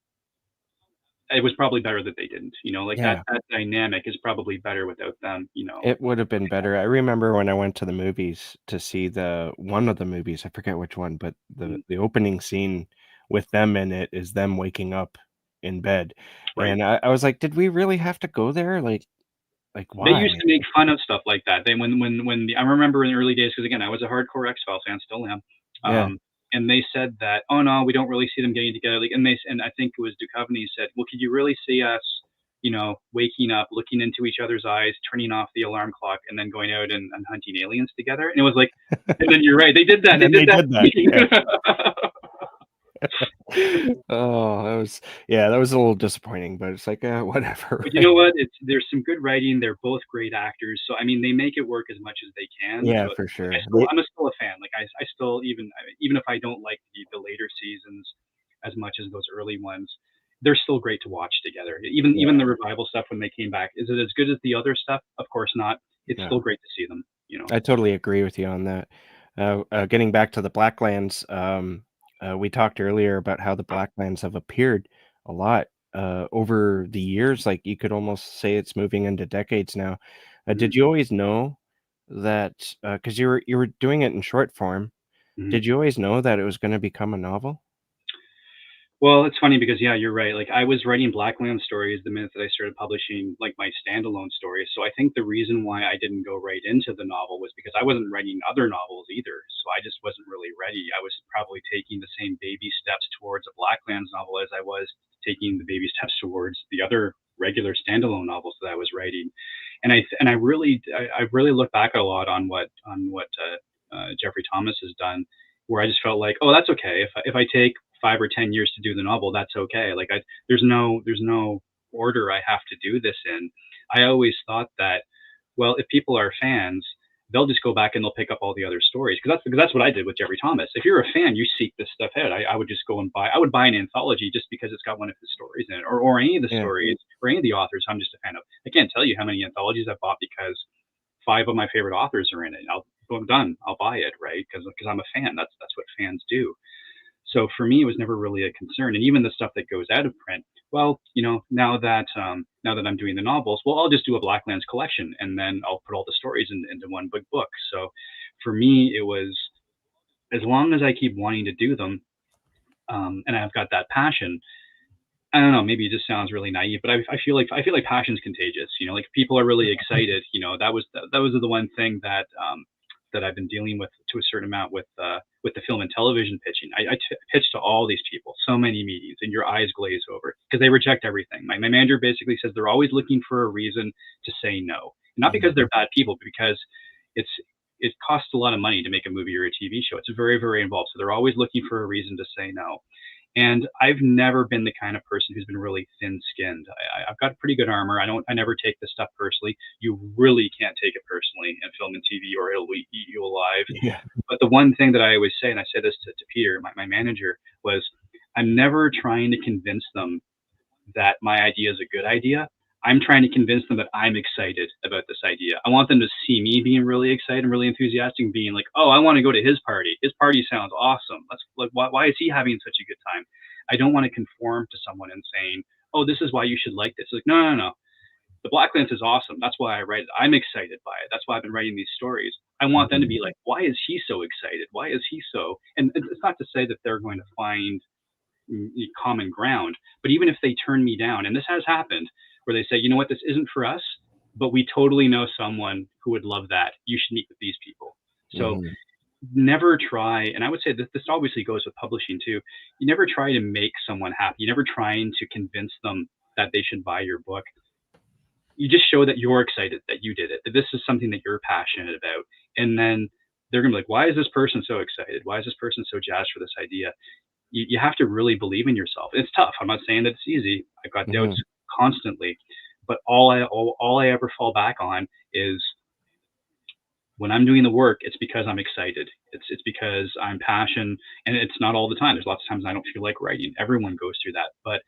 Speaker 2: it was probably better that they didn't. Like that
Speaker 1: Yeah.
Speaker 2: that dynamic is probably better without them.
Speaker 1: It would have been better. I remember when I went to the movies to see the one of the movies, I forget which one, but
Speaker 2: Mm,
Speaker 1: the opening scene with them in it is them waking up in bed,
Speaker 2: right.
Speaker 1: and I was like, "Did we really have to go there? Like,
Speaker 2: They used
Speaker 1: why?"
Speaker 2: to make fun of stuff like that. They I remember in the early days, because again, I was a hardcore X-Files fan, still am.
Speaker 1: Yeah.
Speaker 2: And they said that, oh no, we don't really see them getting together. Like, and I think it was Duchovny said, well, could you really see us, waking up, looking into each other's eyes, turning off the alarm clock, and then going out and hunting aliens together? And it was like, and then you're right, they did that.
Speaker 1: And
Speaker 2: They
Speaker 1: then
Speaker 2: did
Speaker 1: they
Speaker 2: that.
Speaker 1: did that, yeah. Oh, that was a little disappointing, but it's like, whatever,
Speaker 2: But you
Speaker 1: right?
Speaker 2: know what? There's some good writing. They're both great actors, so I mean, they make it work as much as they can.
Speaker 1: Yeah,
Speaker 2: But
Speaker 1: for
Speaker 2: like,
Speaker 1: sure. They
Speaker 2: I'm still a fan. Like I still even if I don't like the later seasons as much as those early ones, they're still great to watch together. Even
Speaker 1: yeah,
Speaker 2: the revival stuff when they came back, is it as good as the other stuff? Of course not. It's
Speaker 1: yeah.
Speaker 2: still great to see them.
Speaker 1: I totally agree with you on that. Getting back to the Blacklands, we talked earlier about how the Blacklands have appeared a lot over the years. Like you could almost say it's moving into decades now.
Speaker 2: Mhm,
Speaker 1: Did you always know that? Because you were doing it in short form.
Speaker 2: mhm.
Speaker 1: Did you always know that it was going to become a novel?
Speaker 2: Well, it's funny because yeah, you're right. Like I was writing Blackland stories the minute that I started publishing like my standalone stories. So I think the reason why I didn't go right into the novel was because I wasn't writing other novels either. So I just wasn't really ready. I was probably taking the same baby steps towards a Blacklands novel as I was taking the baby steps towards the other regular standalone novels that I was writing. And I really look back a lot on what Jeffrey Thomas has done, where I just felt like, oh, that's okay. If I take 5 or 10 years to do the novel, that's okay. Like there's no order I have to do this in. I always thought that, well, if people are fans, they'll just go back and they'll pick up all the other stories because that's what I did with Jeffrey Thomas. If you're a fan, you seek this stuff out. I would just go and buy. I would buy an anthology just because it's got one of his stories in it, or any of the
Speaker 1: Yeah,
Speaker 2: stories, or any of the authors I'm just a fan of. I can't tell you how many anthologies I bought because five of my favorite authors are in it. I'm done. I'll buy it, right? Because I'm a fan. That's what fans do. So for me, it was never really a concern. And even the stuff that goes out of print, well, now that I'm doing the novels, well, I'll just do a Blacklands collection, and then I'll put all the stories into one big book. So for me, it was as long as I keep wanting to do them, and I've got that passion. I don't know, maybe it just sounds really naive, but I feel like passion's contagious. Like if people are really excited. That was the one thing that I've been dealing with to a certain amount with the film and television pitching. I pitch to all these people, so many meetings, and your eyes glaze over because they reject everything. My manager basically says they're always looking for a reason to say no, not because
Speaker 1: Mhm.
Speaker 2: they're bad people, but because it's it costs a lot of money to make a movie or a TV show. It's very, very involved. So they're always looking for a reason to say no. And I've never been the kind of person who's been really thin-skinned. I've got pretty good armor. I never take this stuff personally. You really can't take it personally in film and TV, or it'll eat you alive.
Speaker 1: Yeah.
Speaker 2: But the one thing that I always say, and I say this to Peter, my manager, was I'm never trying to convince them that my idea is a good idea. I'm trying to convince them that I'm excited about this idea. I want them to see me being really excited and really enthusiastic, and being like, "Oh, I want to go to his party. His party sounds awesome. Let's like, why is he having such a good time?" I don't want to conform to someone and saying, "Oh, this is why you should like this." Like, no, no, no. The Blacklands is awesome. That's why I write it. I'm excited by it. That's why I've been writing these stories. I want them to
Speaker 1: Mhm.
Speaker 2: be like, "Why is he so excited? Why is he so?" And it's not to say that they're going to find common ground. But even if they turn me down, and this has happened, where they say, you know what, this isn't for us, but we totally know someone who would love that. You should meet with these people. So
Speaker 1: Mhm.
Speaker 2: never try, and I would say that this obviously goes with publishing too. You never try to make someone happy. You never trying to convince them that they should buy your book. You just show that you're excited that you did it, that this is something that you're passionate about. And then they're gonna be like, why is this person so excited? Why is this person so jazzed for this idea? You have to really believe in yourself. It's tough. I'm not saying that it's easy. I've got doubts
Speaker 1: Mhm.
Speaker 2: constantly, but all I ever fall back on is when I'm doing the work, it's because I'm excited. It's because I'm passionate, and it's not all the time. There's lots of times I don't feel like writing. Everyone goes through that, but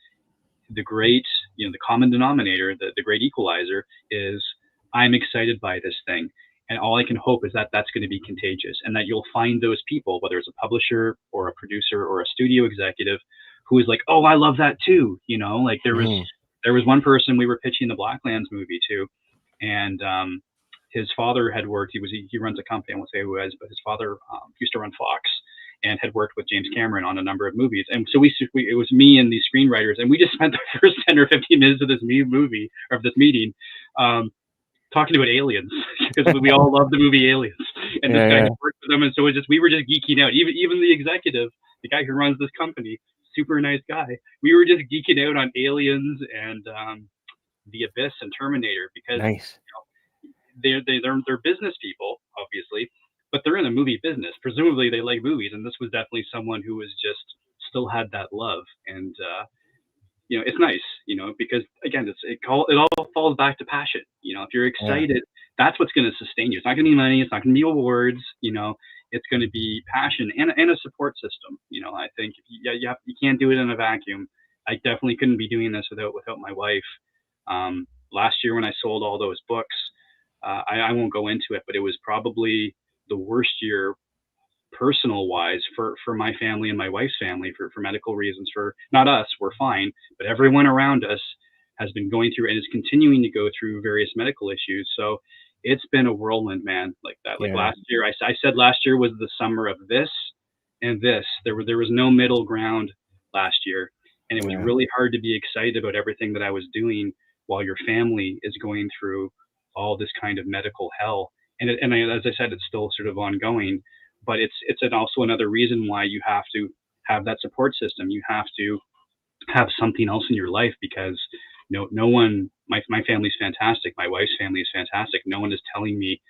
Speaker 2: the great, the common denominator, the great equalizer is I'm excited by this thing. And all I can hope is that that's going to be contagious, and that you'll find those people, whether it's a publisher or a producer or a studio executive, who is like, oh, I love that too. Like
Speaker 1: Mhm.
Speaker 2: there was one person we were pitching the Blacklands movie to, and his father had worked. He runs a company. I won't say who has, but his father used to run Fox and had worked with James Cameron on a number of movies. And so it was me and these screenwriters, and we just spent the first 10 or 15 minutes of this movie, or of this meeting, um, talking about aliens, because we all love the movie Aliens, and this
Speaker 1: Yeah,
Speaker 2: guy
Speaker 1: yeah.
Speaker 2: had worked with them, and so we were just geeking out. Even the executive, the guy who runs this company, super nice guy. We were just geeking out on Aliens and the Abyss and Terminator, because
Speaker 1: Nice.
Speaker 2: they're business people, obviously, but they're in the movie business. Presumably, they like movies, and this was definitely someone who was just still had that love. And it's nice, because again, it all falls back to passion. If you're
Speaker 1: Yeah.
Speaker 2: excited, that's what's going to sustain you. It's not going to be money. It's not going to be awards. It's going to be passion and a support system. I think, yeah, you can't do it in a vacuum. I definitely couldn't be doing this without my wife. Last year when I sold all those books, I won't go into it, but it was probably the worst year personal wise for my family and my wife's family, for medical reasons. For not us, we're fine, but everyone around us has been going through and is continuing to go through various medical issues. So it's been a whirlwind, man. Like that. Like
Speaker 1: Yeah.
Speaker 2: last year, I said last year was the summer of this and this. There was no middle ground last year, and it was
Speaker 1: Yeah.
Speaker 2: really hard to be excited about everything that I was doing while your family is going through all this kind of medical hell. As I said, it's still sort of ongoing, but it's also another reason why you have to have that support system. You have to have something else in your life, because no one, my family's fantastic, my wife's family is fantastic. No one is telling me,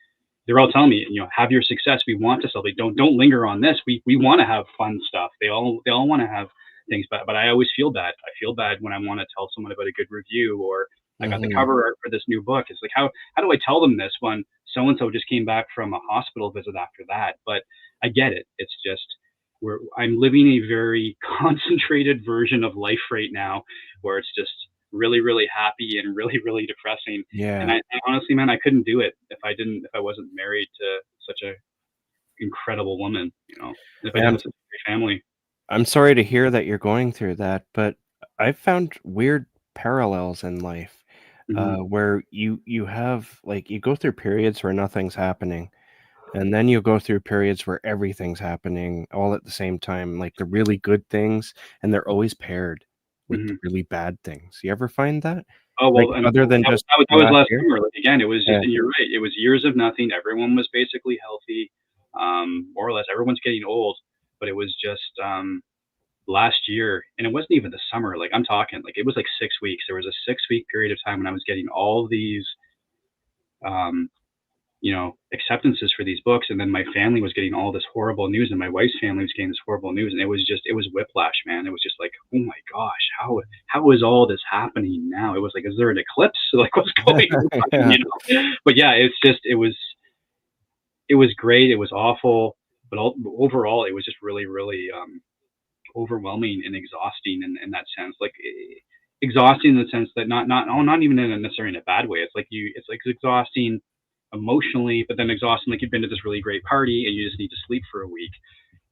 Speaker 2: they're all telling me, have your success. We want to celebrate. Don't linger on this. We want to have fun stuff. They all want to have things, but I always feel bad. I feel bad when I want to tell someone about a good review, or I got the
Speaker 1: Mhm.
Speaker 2: cover art for this new book. It's like, how do I tell them this when so and so just came back from a hospital visit after that? But I get it. It's just I'm living a very concentrated version of life right now, where it's just really, really happy and really, really depressing. And
Speaker 1: Yeah.
Speaker 2: I honestly, man, I couldn't do it if I wasn't married to such a incredible woman, if I
Speaker 1: Yeah,
Speaker 2: didn't have such a great family.
Speaker 1: I'm sorry to hear that you're going through that, but I've found weird parallels in life,
Speaker 2: Mhm.
Speaker 1: where you have like, you go through periods where nothing's happening, and then you go through periods where everything's happening all at the same time, like the really good things, and they're always paired with the
Speaker 2: Mhm.
Speaker 1: really bad things. You ever find that?
Speaker 2: Oh,
Speaker 1: Like,
Speaker 2: well, and
Speaker 1: other than just
Speaker 2: that was
Speaker 1: last
Speaker 2: last
Speaker 1: year?
Speaker 2: summer. Like, again, it was just
Speaker 1: Yeah.
Speaker 2: and you're right, it was years of nothing. Everyone was basically healthy, more or less. Everyone's getting old, but it was just, last year, and it wasn't even the summer. Like, I'm talking, like, it was like 6 weeks. There was a 6-week period of time when I was getting all these, um, acceptances for these books, and then my family was getting all this horrible news, and my wife's family was getting this horrible news, and it was whiplash, man. It was just like, oh my gosh, how is all this happening now? It was like, is there an eclipse? Like, what's going on?
Speaker 1: Yeah.
Speaker 2: But yeah, it's just it was great. It was awful, but overall, it was just really, really overwhelming and exhausting in that sense. Like, exhausting in the sense that not even in a necessarily in a bad way. It's like exhausting emotionally, but then exhausting like you've been to this really great party and you just need to sleep for a week.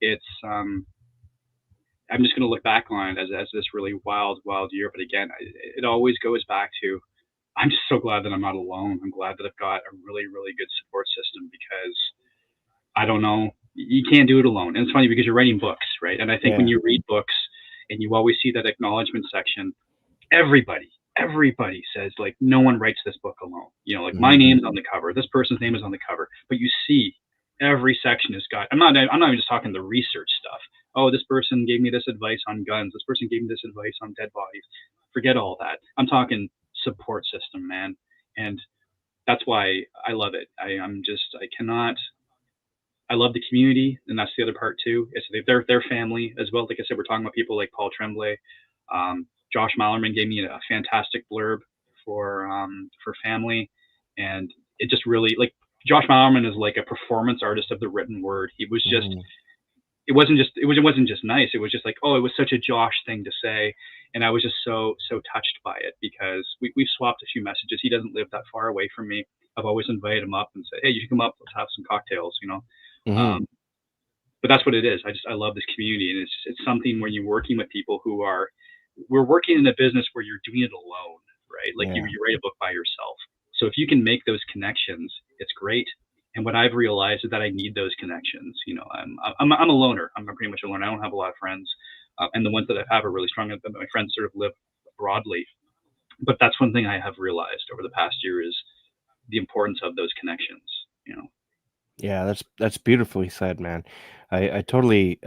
Speaker 2: It's I'm just going to look back on it as this really wild year. But again, it always goes back to I'm just so glad that I'm not alone. I'm glad that I've got a really, really good support system because I don't know. You can't do it alone. And it's funny because you're writing books, right? And I think when
Speaker 1: Yeah.
Speaker 2: you read books and you always see that acknowledgement section, everybody says like no one writes this book alone. Like my
Speaker 1: Mhm.
Speaker 2: name's on the cover, this person's name is on the cover, but you see every section has got. I'm not even just talking the research stuff. Oh, this person gave me this advice on guns. This person gave me this advice on dead bodies. Forget all that. I'm talking support system, man, and that's why I love it. I cannot I love the community, and that's the other part too. It's their family as well. Like I said, we're talking about people like Paul Tremblay. Josh Mallerman gave me a fantastic blurb for family, and it just really like Josh Mallerman is like a performance artist of the written word. He was just
Speaker 1: Mhm.
Speaker 2: it wasn't just nice. It was just like, oh, it was such a Josh thing to say, and I was just so touched by it because we've swapped a few messages. He doesn't live that far away from me. I've always invited him up and said, hey, you should come up. Let's have some cocktails.
Speaker 1: Mhm.
Speaker 2: Um, but that's what it is. I love this community, and it's something where you're working with people who are we're working in a business where you're doing it alone, right? Like you
Speaker 1: Yeah.
Speaker 2: you write a book by yourself. So if you can make those connections, it's great. And what I've realized is that I need those connections. I'm a loner. I'm pretty much a loner. I don't have a lot of friends, and the ones that I have are really strong. My friends sort of live broadly, but that's one thing I have realized over the past year is the importance of those connections. You know.
Speaker 1: Yeah, that's beautifully said, man. I totally,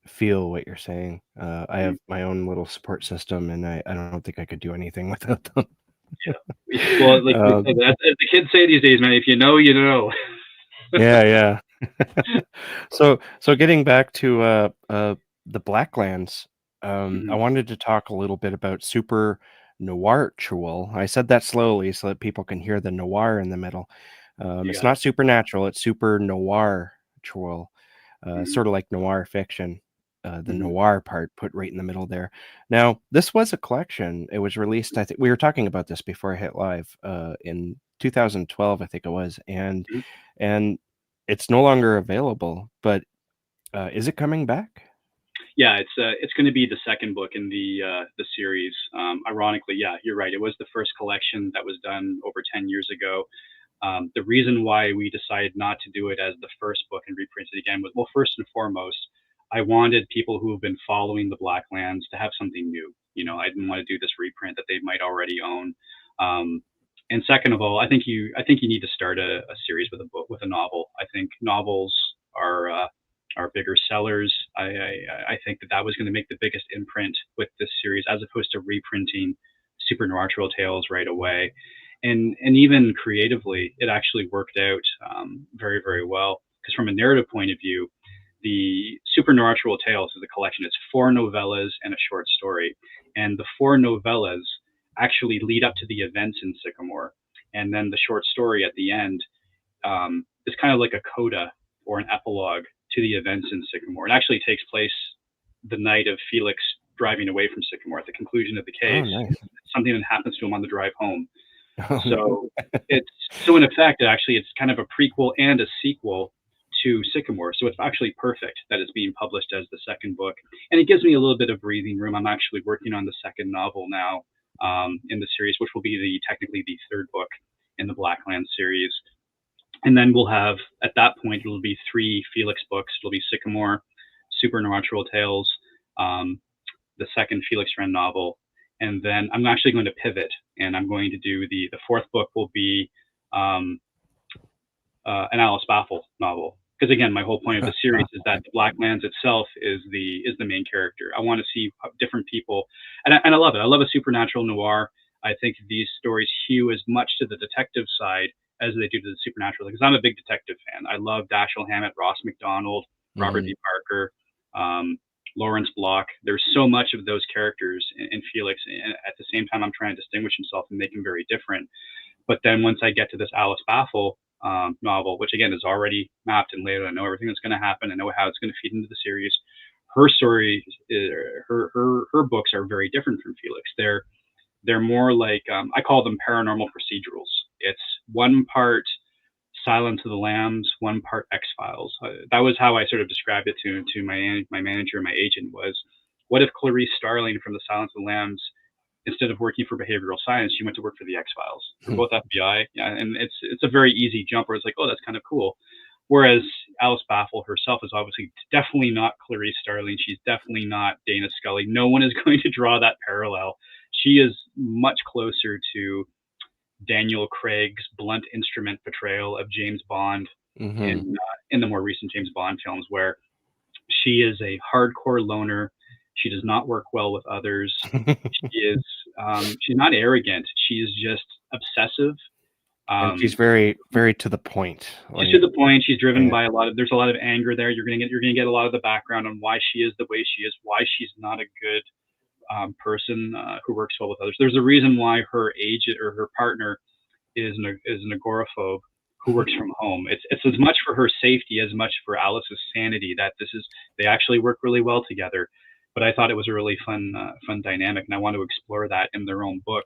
Speaker 1: feel what you're saying. I
Speaker 2: Mhm.
Speaker 1: have my own little support system, and I don't think I could do anything without them.
Speaker 2: Well, like they
Speaker 1: Um,
Speaker 2: said, as the kids say these days, man, if you know, you know.
Speaker 1: yeah, yeah. So getting back to, the Blacklands, I
Speaker 2: Mhm.
Speaker 1: wanted to talk a little bit about super noirtual. I said that slowly so that people can hear the noir in the middle.
Speaker 2: You
Speaker 1: It's
Speaker 2: got it.
Speaker 1: not supernatural, it's super noirtual.
Speaker 2: Mhm.
Speaker 1: Sort of like noir fiction, the
Speaker 2: Mhm.
Speaker 1: noir part put right in the middle there. Now, this was a collection. It was released, I think we were talking about this before I hit live, in 2012, I think it was,
Speaker 2: Mhm.
Speaker 1: and it's no longer available, but, is it coming back?
Speaker 2: Yeah, it's going to be the second book in the series. Ironically, yeah, you're right. It was the first collection that was done over 10 years ago. The reason why we decided not to do it as the first book and reprint it again was, well, first and foremost, I wanted people who have been following the Blacklands to have something new. I didn't want to do this reprint that they might already own. Um, and second of all, I think you need to start a series with a book with a novel. I think novels are bigger sellers. I think that was going to make the biggest imprint with this series as opposed to reprinting supernatural tales right away and even creatively, it actually worked out very, very well. Because from a narrative point of view, the Supernatural Tales is a collection. It's 4 novellas and a short story, and the 4 novellas actually lead up to the events in Sycamore, and then the short story at the end is kind of like a coda or an epilogue to the events in Sycamore. It actually takes place the night of Felix driving away from Sycamore at the conclusion of the
Speaker 1: Oh,
Speaker 2: case.
Speaker 1: nice.
Speaker 2: Something that happens to him on the drive home
Speaker 1: Oh, no.
Speaker 2: so it's so in effect, actually, it's kind of a prequel and a sequel to Sycamore. So it's actually perfect that it's being published as the second book, and it gives me a little bit of breathing room. I'm actually working on the second novel now in the series, which will be technically the third book in the Blacklands series. And then we'll have, at that point, it'll be 3 Felix books. It'll be Sycamore, Supernatural Tales, the second Felix Wren novel, and then I'm actually going to pivot, and I'm going to do the fourth book will be um, an Alice Baffle novel. Because again, my whole point of the series is that the Blacklands itself is the main character. I want to see different people, and I love it. I love a supernatural noir. I think these stories hew as much to the detective side as they do to the supernatural. Because I'm a big detective fan. I love Dashiell Hammett, Ross McDonald, Robert
Speaker 1: Mhm.
Speaker 2: D. Parker, Lawrence Block. There's so much of those characters in Felix, and at the same time, I'm trying to distinguish himself and make him very different. But then once I get to this Alice Baffle novel, which again is already mapped and laid out, I know everything that's going to happen. I know how it's going to feed into the series. Her story, her books are very different from Felix. They're more like I call them paranormal procedurals. It's one part Silence of the Lambs, one part X Files. That was how I sort of described it to my manager, my agent was, what if Clarice Starling from the Silence of the Lambs, instead of working for behavioral science, she went to work for the X Files. They're both FBI, yeah, and it's a very easy jump where it's like, oh, that's kind of cool. Whereas Alice Baffle herself is obviously definitely not Clarice Starling. She's definitely not Dana Scully. No one is going to draw that parallel. She is much closer to Daniel Craig's blunt instrument portrayal of James Bond
Speaker 1: Mhm.
Speaker 2: in the more recent James Bond films, where she is a hardcore loner. She does not work well with others. She is she's not arrogant. She is just obsessive.
Speaker 1: And she's
Speaker 2: Um,
Speaker 1: very, very to the point.
Speaker 2: she's to
Speaker 1: Like,
Speaker 2: the point. She's driven
Speaker 1: yeah.
Speaker 2: by a lot of. There's a lot of anger there. You're gonna get a lot of the background on why she is the way she is. Why she's not a good person who works well with others. There's a reason why her agent or her partner is an agoraphobe who works from home. It's as much for her safety as much for Alice's sanity that they actually work really well together. But I thought it was a really fun dynamic, and I want to explore that in their own book.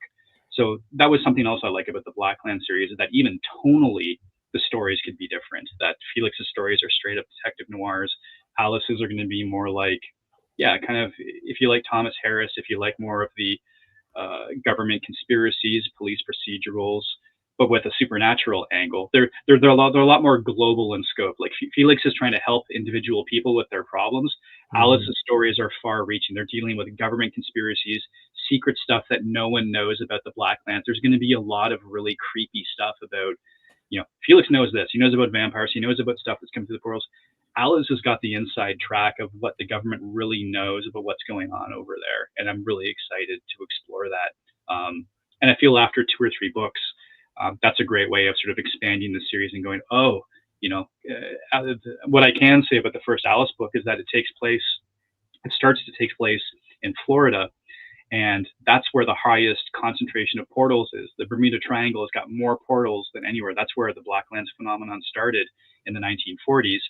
Speaker 2: So that was something else I like about the Blackland series, is that even tonally the stories could be different. That Felix's stories are straight up detective noirs. Alice's are going to be more like, yeah, kind of, if you like Thomas Harris, if you like more of the government conspiracies, police procedurals, but with a supernatural angle. They're a lot more global in scope. Like Felix is trying to help individual people with their problems.
Speaker 1: Mhm.
Speaker 2: Alice's stories are far-reaching. They're dealing with government conspiracies, secret stuff that no one knows about the Blacklands. There's going to be a lot of really creepy stuff about, Felix knows this. He knows about vampires. He knows about stuff that's coming through the portals. Alice has got the inside track of what the government really knows about what's going on over there, and I'm really excited to explore that. And I feel after 2 or 3 books, that's a great way of sort of expanding the series and going, oh, what I can say about the first Alice book is that it starts to take place in Florida, and that's where the highest concentration of portals is. The Bermuda Triangle has got more portals than anywhere. That's where the Blacklands phenomenon started in the 1940s,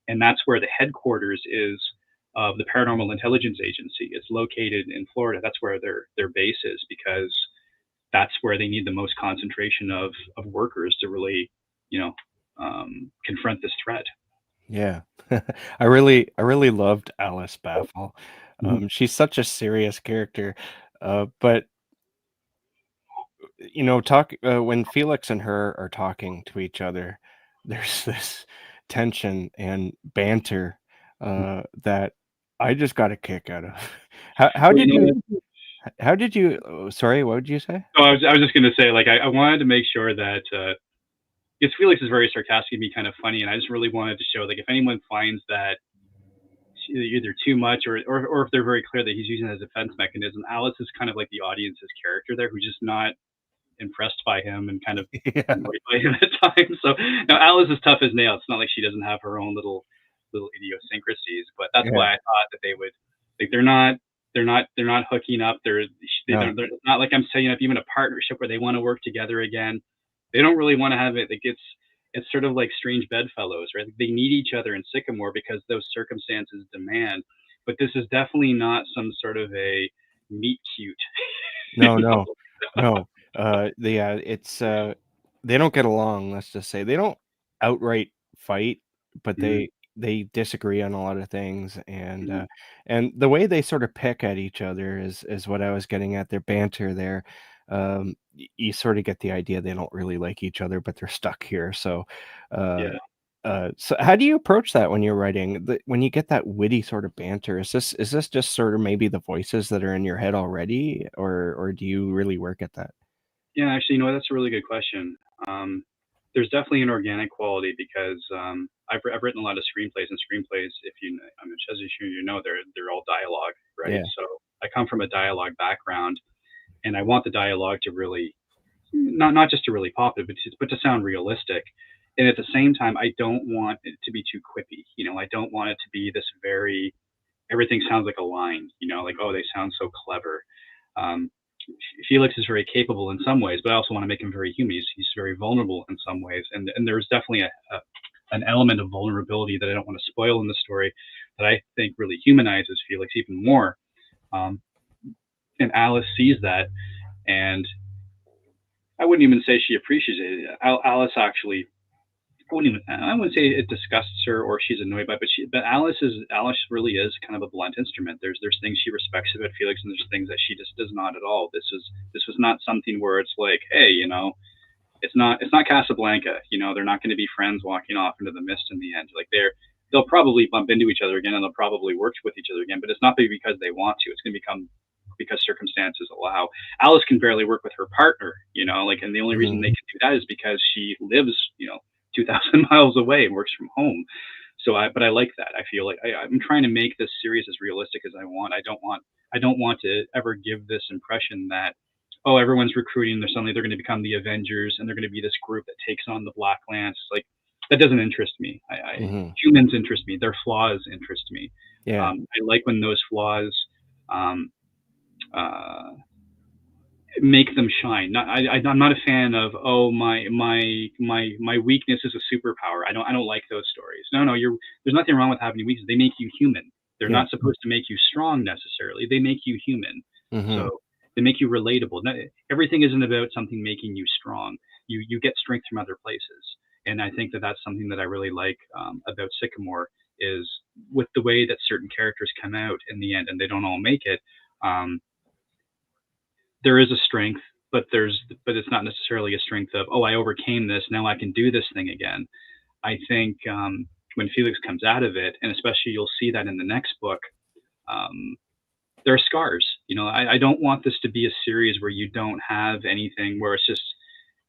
Speaker 2: and that's where the headquarters is of the Paranormal Intelligence Agency. It's located in Florida. That's where their base is, because that's where they need the most concentration of workers to really, you know, confront this threat.
Speaker 1: Yeah. I really loved Alice Baffle.
Speaker 2: Mm-hmm.
Speaker 1: She's such a serious character. But talk when Felix and her are talking to each other, there's this tension and banter that I just got a kick out of. How
Speaker 2: Well,
Speaker 1: did you how did you sorry, what did you say?
Speaker 2: so I was just going to say, like, I wanted to make sure that because Felix is very sarcastic and be kind of funny, and I just really wanted to show, like, if anyone finds that either too much or if they're very clear that he's using it as a defense mechanism, Alice is kind of like the audience's character there, who's just not impressed by him and kind of
Speaker 1: Yeah.
Speaker 2: annoyed by him at times. So now Alice is tough as nails. It's not like she doesn't have her own little idiosyncrasies, but that's
Speaker 1: Yeah.
Speaker 2: why I thought that they would, like, they're not hooking up.
Speaker 1: No.
Speaker 2: They're not like I'm setting up even a partnership where they want to work together again. They don't really want to have it. Like it's sort of like strange bedfellows, right? They need each other in Sycamore because those circumstances demand. But this is definitely not some sort of a meet cute.
Speaker 1: No, no, no. It's they don't get along, let's just say. They don't outright fight, but
Speaker 2: Mhm.
Speaker 1: they disagree on a lot of things,
Speaker 2: Mhm.
Speaker 1: and the way they sort of pick at each other is what I was getting at, their banter there. You sort of get the idea they don't really like each other, but they're stuck here. Uh,
Speaker 2: Yeah.
Speaker 1: so how do you approach that when you're writing? When you get that witty sort of banter, is this just sort of maybe the voices that are in your head already, or do you really work at that?
Speaker 2: Yeah, actually, that's a really good question. There's definitely an organic quality because I've written a lot of screenplays, and screenplays, if you, I mean, as you sure you know, they're all dialogue, right?
Speaker 1: Yeah.
Speaker 2: So I come from a dialogue background, and I want the dialogue to really not just to really pop it, but to sound realistic. And at the same time, I don't want it to be too quippy. I don't want it to be this very everything sounds like a line. Like, oh, they sound so clever. Um, Felix is very capable in some ways, but I also want to make him very human. He's very vulnerable in some ways, and there's definitely an element of vulnerability that I don't want to spoil in the story that I think really humanizes Felix even more. Um, and Alice sees that, and I wouldn't even say she appreciates it. Alice actually, I wouldn't say it disgusts her or she's annoyed by it, but Alice really is kind of a blunt instrument. There's things she respects about Felix, and there's things that she just does not at all. This was not something where it's like, hey, it's not Casablanca. They're not going to be friends walking off into the mist in the end. Like they'll probably bump into each other again, and they'll probably work with each other again, but it's not because they want to. It's going to become because circumstances allow. Alice can barely work with her partner, like, and the only reason they
Speaker 1: Mhm.
Speaker 2: can do that is because she lives, 2,000 miles away and works from home. But I like that. I feel like I'm trying to make this series as realistic as I want. I don't want to ever give this impression that, oh, everyone's recruiting. Suddenly they're going to become the Avengers, and they're going to be this group that takes on the Blacklands. Like, that doesn't interest me.
Speaker 1: Mhm.
Speaker 2: Humans interest me. Their flaws interest me.
Speaker 1: Yeah.
Speaker 2: I like when those flaws um, uh, make them shine. I'm not a fan of, oh, my weakness is a superpower. I don't like those stories. No, no, there's nothing wrong with having weaknesses. They make you human. They're
Speaker 1: Yeah.
Speaker 2: not supposed to make you strong necessarily. They make you human.
Speaker 1: Mhm.
Speaker 2: So they make you relatable. Everything isn't about something making you strong. You get strength from other places, and I think that that's something that I really like about Sycamore is with the way that certain characters come out in the end, and they don't all make it. Um, there is a strength, but it's not necessarily a strength of, oh, I overcame this, now I can do this thing again. I think when Felix comes out of it, and especially you'll see that in the next book, um, there are scars. I don't want this to be a series where you don't have anything, where it's just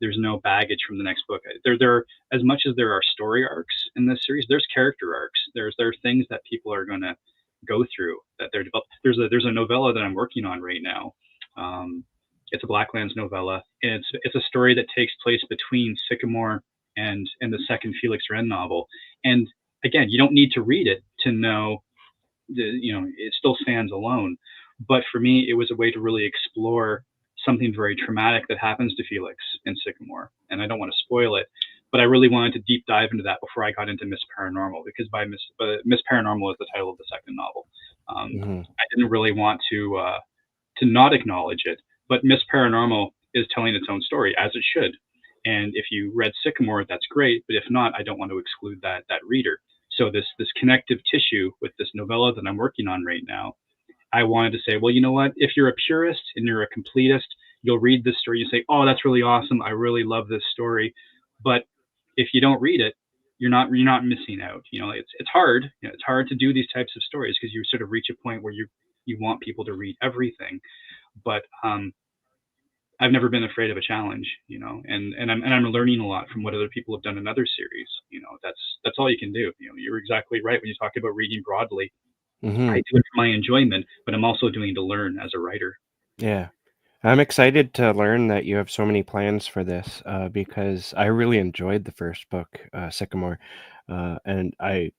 Speaker 2: there's no baggage from the next book. There as much as there are story arcs in this series, there's character arcs. There are things that people are going to go through that they're developed. There's a novella that I'm working on right now. It's a Blacklands novella, and it's a story that takes place between Sycamore and the second Felix Wren novel. And again, you don't need to read it to know it still stands alone. But for me, it was a way to really explore something very traumatic that happens to Felix in Sycamore. And I don't want to spoil it, but I really wanted to deep dive into that before I got into Miss Paranormal, because Miss Paranormal is the title of the second novel.
Speaker 1: Mhm.
Speaker 2: I didn't really want to not acknowledge it, but Miss Paranormal is telling its own story, as it should. And if you read Sycamore, that's great. But if not, I don't want to exclude that reader. So this connective tissue with this novella that I'm working on right now, I wanted to say, well, you know what? If you're a purist and you're a completist, you'll read this story. You say, oh, that's really awesome. I really love this story. But if you don't read it, you're not missing out. It's hard. It's hard to do these types of stories because you sort of reach a point where you want people to read everything. But I've never been afraid of a challenge, and I'm learning a lot from what other people have done in other series. That's all you can do. You're exactly right when you talk about reading broadly. I
Speaker 1: Mhm.
Speaker 2: do it for my enjoyment, but I'm also doing it to learn as a writer.
Speaker 1: Yeah. I'm excited to learn that you have so many plans for this, because I really enjoyed the first book, Sycamore, and I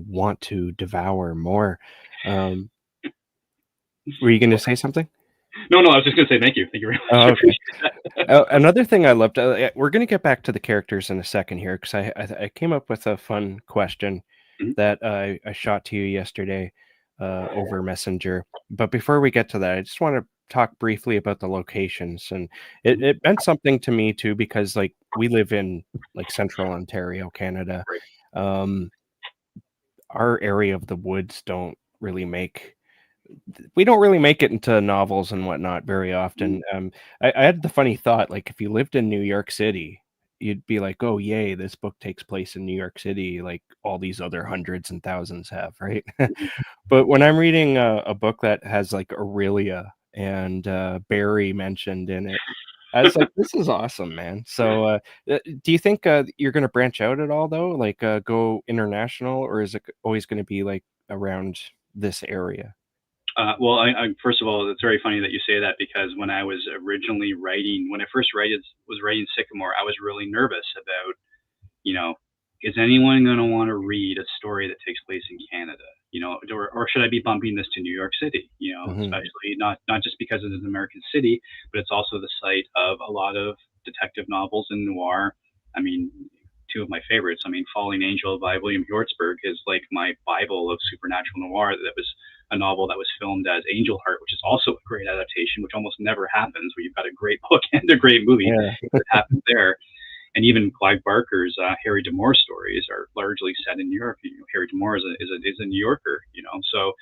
Speaker 1: want to devour more. Um, were you gonna say something?
Speaker 2: No, no, I was just gonna say thank you. Thank you very much. I
Speaker 1: Oh, okay.
Speaker 2: appreciate that.
Speaker 1: Another thing I loved, yeah, we're gonna get back to the characters in a second here, 'cause I came up with a fun question
Speaker 2: Mhm.
Speaker 1: that I shot to you yesterday, over Messenger. But before we get to that, I just wanna talk briefly about the locations, and it
Speaker 2: Mhm.
Speaker 1: it meant something to me too because, like, we live in, like, Central Ontario, Canada.
Speaker 2: Great.
Speaker 1: Um our area of the woods don't really make we don't really make it into novels and whatnot very often. I had the funny thought, like, if you lived in New York City, you'd be like, "Oh, yay, this book takes place in New York City, like all these other hundreds and thousands have," right? But when I'm reading a book that has, like, Aurelia and, Barry mentioned in it, I was like, "This is awesome, man." So, do you think, you're gonna branch out at all, though? Like, go international, or is it always gonna be, like, around this area?
Speaker 2: Well, first of all, it's very funny that you say that because when I was originally writing, when I first was writing Sycamore, I was really nervous about, you know, is anyone going to want to read a story that takes place in Canada? Or should I be bumping this to New York City?
Speaker 1: Mhm.
Speaker 2: Especially not just because it is an American city, but it's also the site of a lot of detective novels and noir. I mean, two of my favorites. I mean, Falling Angel by William Hjortsberg is like my bible of supernatural noir. That was a novel that was filmed as Angel Heart, which is also a great adaptation, which almost never happens, where you've got a great book and a great movie.
Speaker 1: Yeah.
Speaker 2: It happens there. And even Clive Barker's Harry D'Amour stories are largely set in New York. Harry D'Amour is a New Yorker, so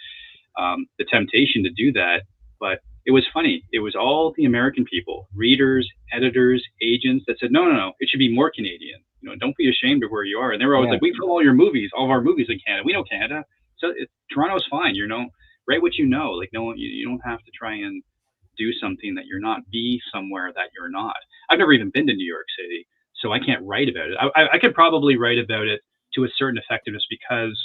Speaker 2: the temptation to do that. But it was funny. It was all the American people, readers, editors, agents that said, no, no, no, it should be more Canadian. Don't be ashamed of where you are. And they were always
Speaker 1: Yeah.
Speaker 2: like, we film all of our movies in Canada. We know Canada. So Toronto's fine, write what you know. Like, no, you don't have to try and do something that you're not, be somewhere that you're not. I've never even been to New York City, so I can't write about it. I could probably write about it to a certain effectiveness because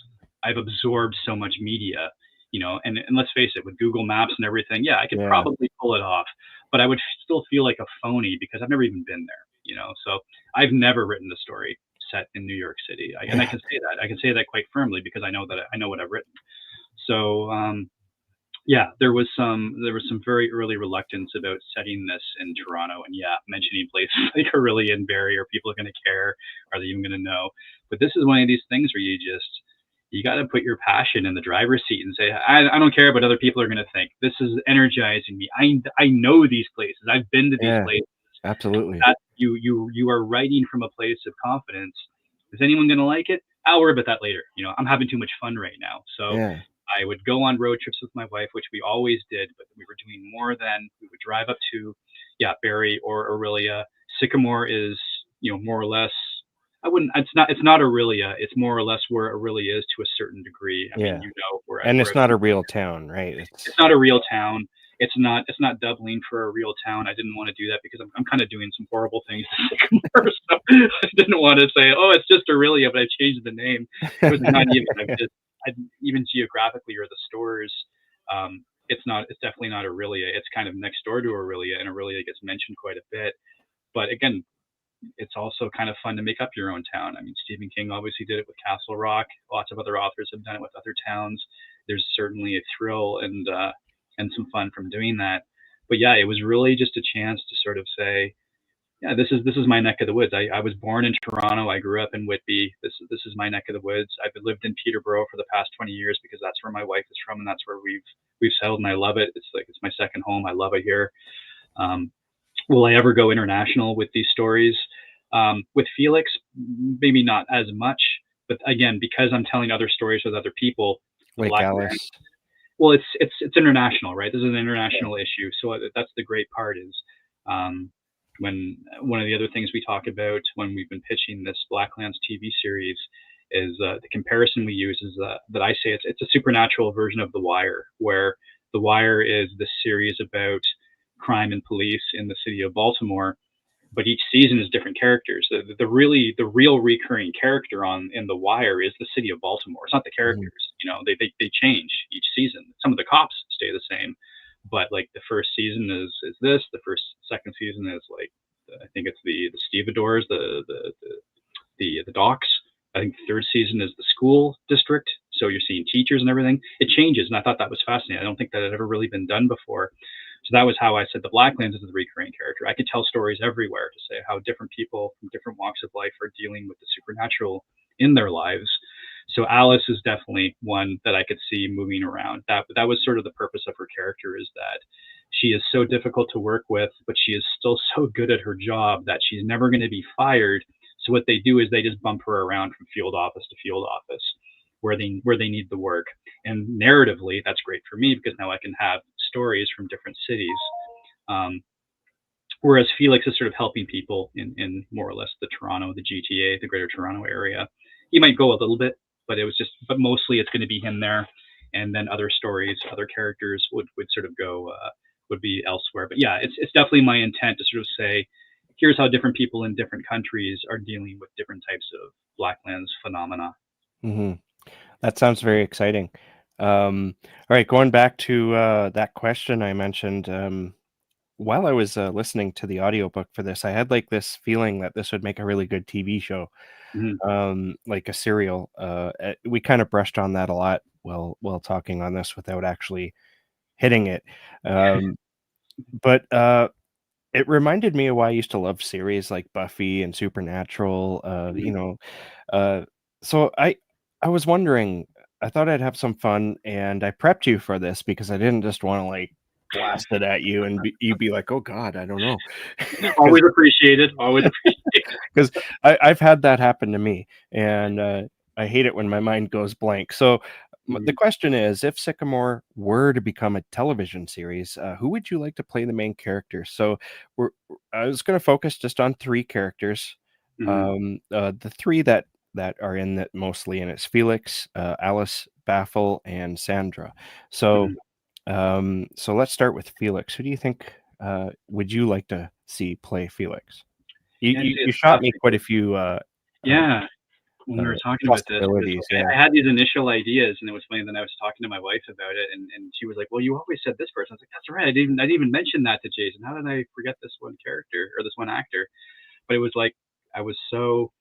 Speaker 2: I've absorbed so much media, and let's face it, with Google Maps and everything, yeah, I could
Speaker 1: Yeah.
Speaker 2: probably pull it off, but I would still feel like a phony because I've never even been there, So I've never written a story set in New York City, and I
Speaker 1: Yeah.
Speaker 2: can say that. I can say that quite firmly because I know that I know what I've written. So yeah, there was some very early reluctance about setting this in Toronto, and yeah, mentioning places like Aurelia and Barrie. Are people going to care? Are they even going to know? But this is one of these things where you got to put your passion in the driver's seat and say, I don't care what other people are going to think. This is energizing me. I know these places. I've been to these
Speaker 1: Yeah.
Speaker 2: places.
Speaker 1: Absolutely.
Speaker 2: That you are writing from a place of confidence. Is anyone going to like it? I'll worry about that later. I'm having too much fun right now. So
Speaker 1: Yeah.
Speaker 2: I would go on road trips with my wife, which we always did, but we were doing more than we would drive up to, yeah, Barrie or Aurelia. Sycamore is, more or less. I wouldn't. It's not Aurelia. It's more or less where Aurelia is to a certain degree. I mean,
Speaker 1: Yeah.
Speaker 2: where
Speaker 1: And
Speaker 2: where
Speaker 1: it's
Speaker 2: I've
Speaker 1: not a
Speaker 2: moved.
Speaker 1: real town, right?
Speaker 2: It's
Speaker 1: It's
Speaker 2: not a real town. It's not doubling for a real town. I didn't want to do that because I'm kind of doing some horrible things to Sycamore, so I didn't want to say, oh, it's just Aurelia, but I changed the name. It was not even. Even geographically or the stores, it's definitely not Aurelia. It's kind of next door to Aurelia, and Aurelia gets mentioned quite a bit. But again, it's also kind of fun to make up your own town. I mean, Stephen King obviously did it with Castle Rock. Lots of other authors have done it with other towns. There's certainly a thrill and some fun from doing that. But yeah, it was really just a chance to sort of say, yeah, this is my neck of the woods. I was born in Toronto. I grew up in Whitby. This is my neck of the woods. I've lived in Peterborough for the past 20 years because that's where my wife is from and that's where we've settled, and I love it. It's like it's my second home. I love it here. Um, will I ever go international with these stories? With Felix, maybe not as much, but again, because I'm telling other stories with other people, the
Speaker 1: Lake
Speaker 2: Blacklands.
Speaker 1: Alice.
Speaker 2: Well, it's international, right? This is an
Speaker 1: Yeah.
Speaker 2: international issue, so that's the great part is um, when one of the other things we talk about when we've been pitching this Blacklands TV series is the comparison we use is that I say it's a supernatural version of The Wire, where The Wire is the series about crime and police in the city of Baltimore, but each season is different characters. The real recurring character on in The Wire is the city of Baltimore. It's not the
Speaker 1: Mhm.
Speaker 2: characters. They change each season. Some of the cops stay the same, but like the first season is this. The second season is like I think it's the stevedores, the docks. I think the third season is the school district. So you're seeing teachers and everything. It changes, and I thought that was fascinating. I don't think that had ever really been done before. So that was how I said the Blacklands is the recurring character. I could tell stories everywhere to say how different people from different walks of life are dealing with the supernatural in their lives. So Alice is definitely one that I could see moving around. That was sort of the purpose of her character is that she is so difficult to work with, but she is still so good at her job that she's never going to be fired. So what they do is they just bump her around from field office to field office. where they need the work. And narratively, that's great for me because now I can have stories from different cities. Um, Whereas Felix is sort of helping people in more or less the Toronto, the GTA, the Greater Toronto area. He might go a little bit, but but mostly it's going to be him there, and then other stories, other characters would sort of go would be elsewhere. But yeah, it's definitely my intent to sort of say, here's how different people in different countries are dealing with different types of Blacklands phenomena.
Speaker 1: Mhm. That sounds very exciting. All right, going back to, that question I mentioned, while I was, listening to the audiobook for this, I had, like, this feeling that this would make a really good TV show,
Speaker 2: Mm-hmm.
Speaker 1: like a serial. We kinda brushed on that a lot while talking on this without actually hitting it. Um, but, it reminded me of why I used to love series like Buffy and Supernatural, uh, so I was wondering, I thought I'd have some fun, and I prepped you for this because I didn't just wanna, like, blast it at you and you'd be like, "Oh god, I don't know." Because
Speaker 2: Always appreciated. Always appreciated.
Speaker 1: 'cause I've had that happen to me, and, I hate it when my mind goes blank. So, the
Speaker 2: Mhm.
Speaker 1: question is, if Sycamore were to become a television series, who would you like to play the main character? So, I was gonna focus just on 3 characters.
Speaker 2: Mhm.
Speaker 1: The 3 that are in it mostly, and it's Felix, Alice, Baffle, and Sandra. So,
Speaker 2: Mhm.
Speaker 1: so let's start with Felix. Who do you think, would you like to see play Felix? You
Speaker 2: Yeah,
Speaker 1: you you
Speaker 2: it's
Speaker 1: shot
Speaker 2: tough
Speaker 1: me quite a
Speaker 2: because
Speaker 1: few, uh,
Speaker 2: yeah, when we were talking about this, because
Speaker 1: possibilities, yeah.
Speaker 2: I had these initial ideas, and it was funny. Then I was talking to my wife about it, and she was like, "Well, you always said this person." I was like, "That's right. I didn't even mention that to Jason. How did I forget this one character or this one actor?" But it was like I was so